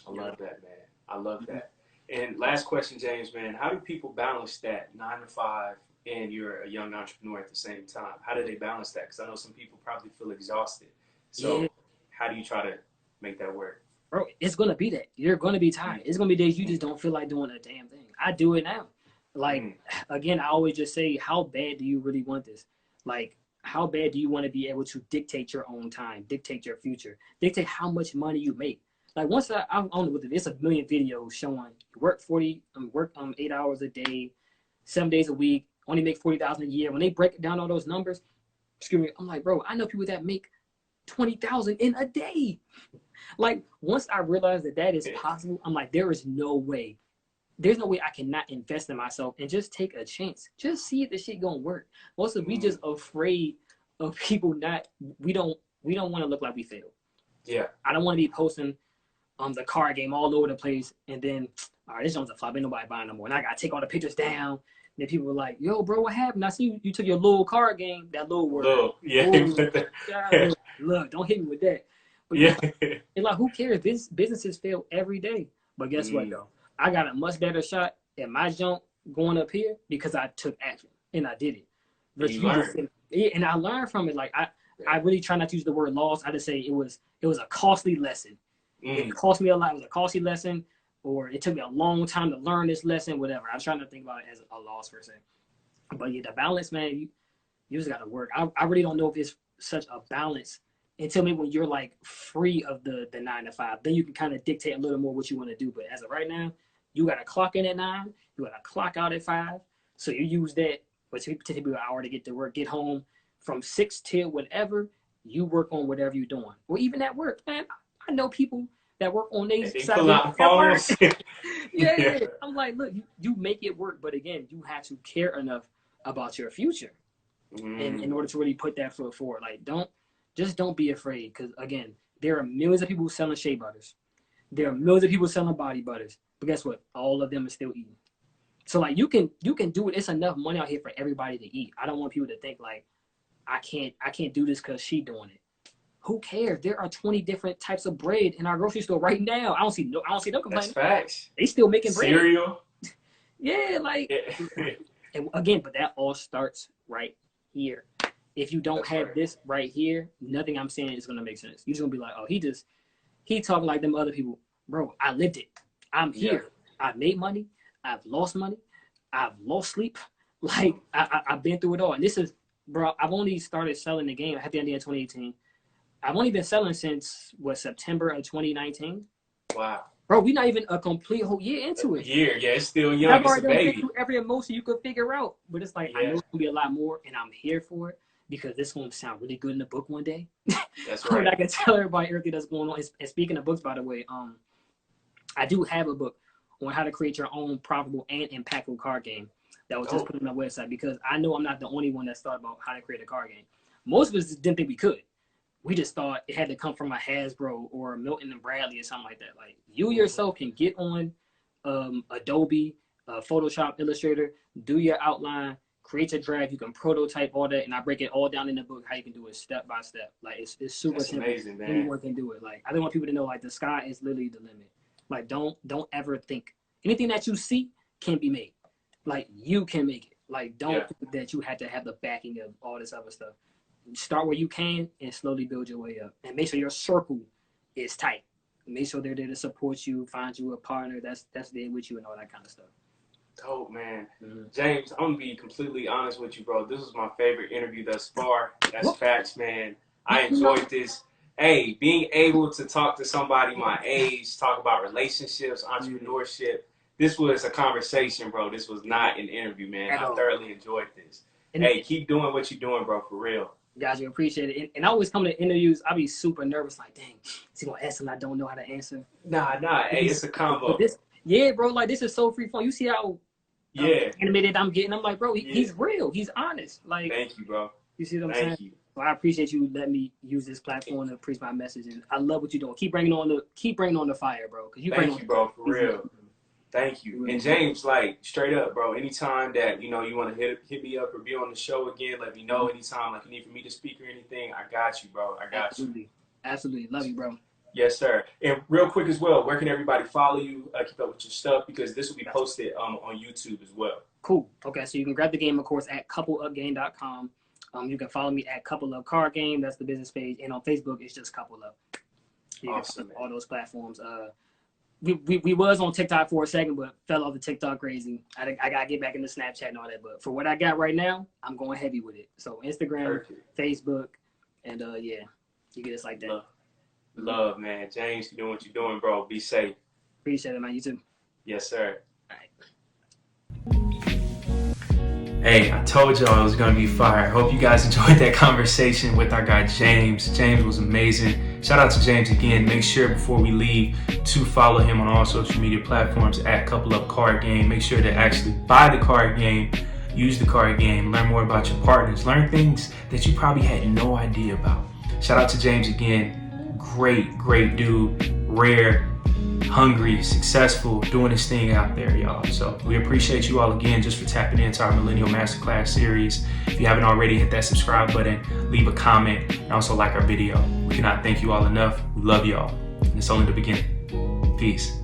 I love that, man. I love that. And last question, James, man, how do people balance that 9 to 5 and you're a young entrepreneur at the same time? How do they balance that? Because I know some people probably feel exhausted. So how do you try to make that work? Bro, it's gonna be that. You're gonna be tired. It's gonna be days you just don't feel like doing a damn thing. I do it now. Like, again, I always just say, how bad do you really want this? Like, how bad do you want to be able to dictate your own time, dictate your future, dictate how much money you make? Like, once I don't know what it's a million videos showing you work 8 hours a day, 7 days a week, only make 40,000 a year. When they break down all those numbers, excuse me, I'm like, bro, I know people that make 20,000 in a day. Like, once I realized that is possible, I'm like, there is no way. There's no way I cannot invest in myself and just take a chance. Just see if the shit gonna work. Most of we just afraid of people we don't want to look like we failed. Yeah. I don't want to be posting the card game all over the place and then, all right, this one's a flop, ain't nobody buying no more. And I gotta take all the pictures down. And then people were like, yo, bro, what happened? I see you took your little card game, that little word. Look, don't hit me with that. But it's like, who cares? Businesses fail every day. But guess what, though? I got a much better shot at my jump going up here because I took action and I did it. But and I learned from it. Like, I really try not to use the word loss. I just say it was a costly lesson. It cost me a lot. It was a costly lesson, or it took me a long time to learn this lesson, whatever. I was trying to think about it as a loss per se. But yeah, the balance, man, you just got to work. I really don't know if it's such a balance until maybe when you're like free of the 9 to 5. Then you can kind of dictate a little more what you want to do. But as of right now, you got to clock in at 9. You got to clock out at 5. So you use that, but typically an hour to get to work, get home from 6 till whatever. You work on whatever you're doing. Or even at work, man. I know people that work on their side pull out the phones. yeah. I'm like, look, you make it work, but again, you have to care enough about your future in order to really put that foot forward. Like, don't be afraid, because again, there are millions of people selling shea butters. There are millions of people selling body butters, but guess what? All of them are still eating. So like, you can do it. It's enough money out here for everybody to eat. I don't want people to think like, I can't do this because she doing it. Who cares? There are 20 different types of bread in our grocery store right now. I don't see them complaining. That's facts. They still making bread. Cereal. Yeah, like, and again, but that all starts right here. If you don't have this right here, nothing I'm saying is gonna make sense. You're just gonna be like, oh, he talking like them other people. Bro, I lived it. I'm here. I've made money. I've lost money. I've lost sleep. Like, I've been through it all. And this is, bro, I've only started selling the game at the end of 2018. I've only been selling since, September of 2019. Wow. Bro, we're not even a complete whole year into it. It's still young. I've already been through every emotion you could figure out. But it's like, I know it's going to be a lot more, and I'm here for it because this is going to sound really good in the book one day. That's right. I can tell everybody everything that's going on. And speaking of books, by the way, I do have a book on how to create your own profitable and impactful card game that was just put on my website, because I know I'm not the only one that's thought about how to create a card game. Most of us didn't think we could. We just thought it had to come from a Hasbro or a Milton and Bradley or something like that. Like, you yourself can get on Adobe, Photoshop, Illustrator, do your outline, create your draft. You can prototype all that, and I break it all down in the book how you can do it step by step. Like, it's super simple. Amazing, man. Anyone can do it. Like, I don't want people to know, like, the sky is literally the limit. Like, don't ever think anything that you see can be made. Like, you can make it. Like, don't think that you have to have the backing of all this other stuff. Start where you can and slowly build your way up. And make sure your circle is tight. Make sure they're there to support you, find you a partner that's there with you and all that kind of stuff. Dope, man. James, I'm going to be completely honest with you, bro. This was my favorite interview thus far. That's facts, man. I enjoyed this. Hey, being able to talk to somebody my age, talk about relationships, entrepreneurship. This was a conversation, bro. This was not an interview, man. I thoroughly enjoyed this. And hey, keep doing what you're doing, bro, for real. Guys, you appreciate it. And I always come to interviews, I'll be super nervous, like, dang, is he going to ask something I don't know how to answer? Nah. Hey, it's a combo. Bro, like, this is so free fun. You see how animated I'm getting? I'm like, bro, he's real. He's honest. Like, thank you, bro. You see what I'm saying? So I appreciate you letting me use this platform to preach my message, and I love what you're doing. Keep bringing on the fire, bro. Thank you, bro, for real. Thank you. And James, like, straight up, bro, anytime that, you want to hit me up or be on the show again, let me know. Anytime, like, you need for me to speak or anything, I got you, bro. I got you. Absolutely. Love you, bro. Yes, sir. And real quick as well, where can everybody follow you, keep up with your stuff? Because this will be posted on YouTube as well. Cool. Okay, so you can grab the game, of course, at coupleupgame.com. You can follow me at Couple Up Card Game. That's the business page. And on Facebook, it's just Couple Up. Awesome. All those platforms. We was on TikTok for a second, but fell off the TikTok crazy. I got to get back into Snapchat and all that. But for what I got right now, I'm going heavy with it. So Instagram, Facebook, and yeah, you get us like that. Love, man. James, you doing what you're doing, bro. Be safe. Appreciate it, man. You too. Yes, sir. All right. Hey, I told y'all it was going to be fire. Hope you guys enjoyed that conversation with our guy, James. James was amazing. Shout out to James again. Make sure before we leave to follow him on all social media platforms at Couple Up Card Game. Make sure to actually buy the card game, use the card game, learn more about your partners, learn things that you probably had no idea about. Shout out to James again. Great dude. Rare. Hungry, successful, doing his thing out there, y'all. So we appreciate you all again just for tapping into our Millennial Master Class Series. If you haven't already, hit that subscribe button, leave a comment, and also like our video. We cannot thank you all enough. We love y'all. And it's only the beginning. Peace.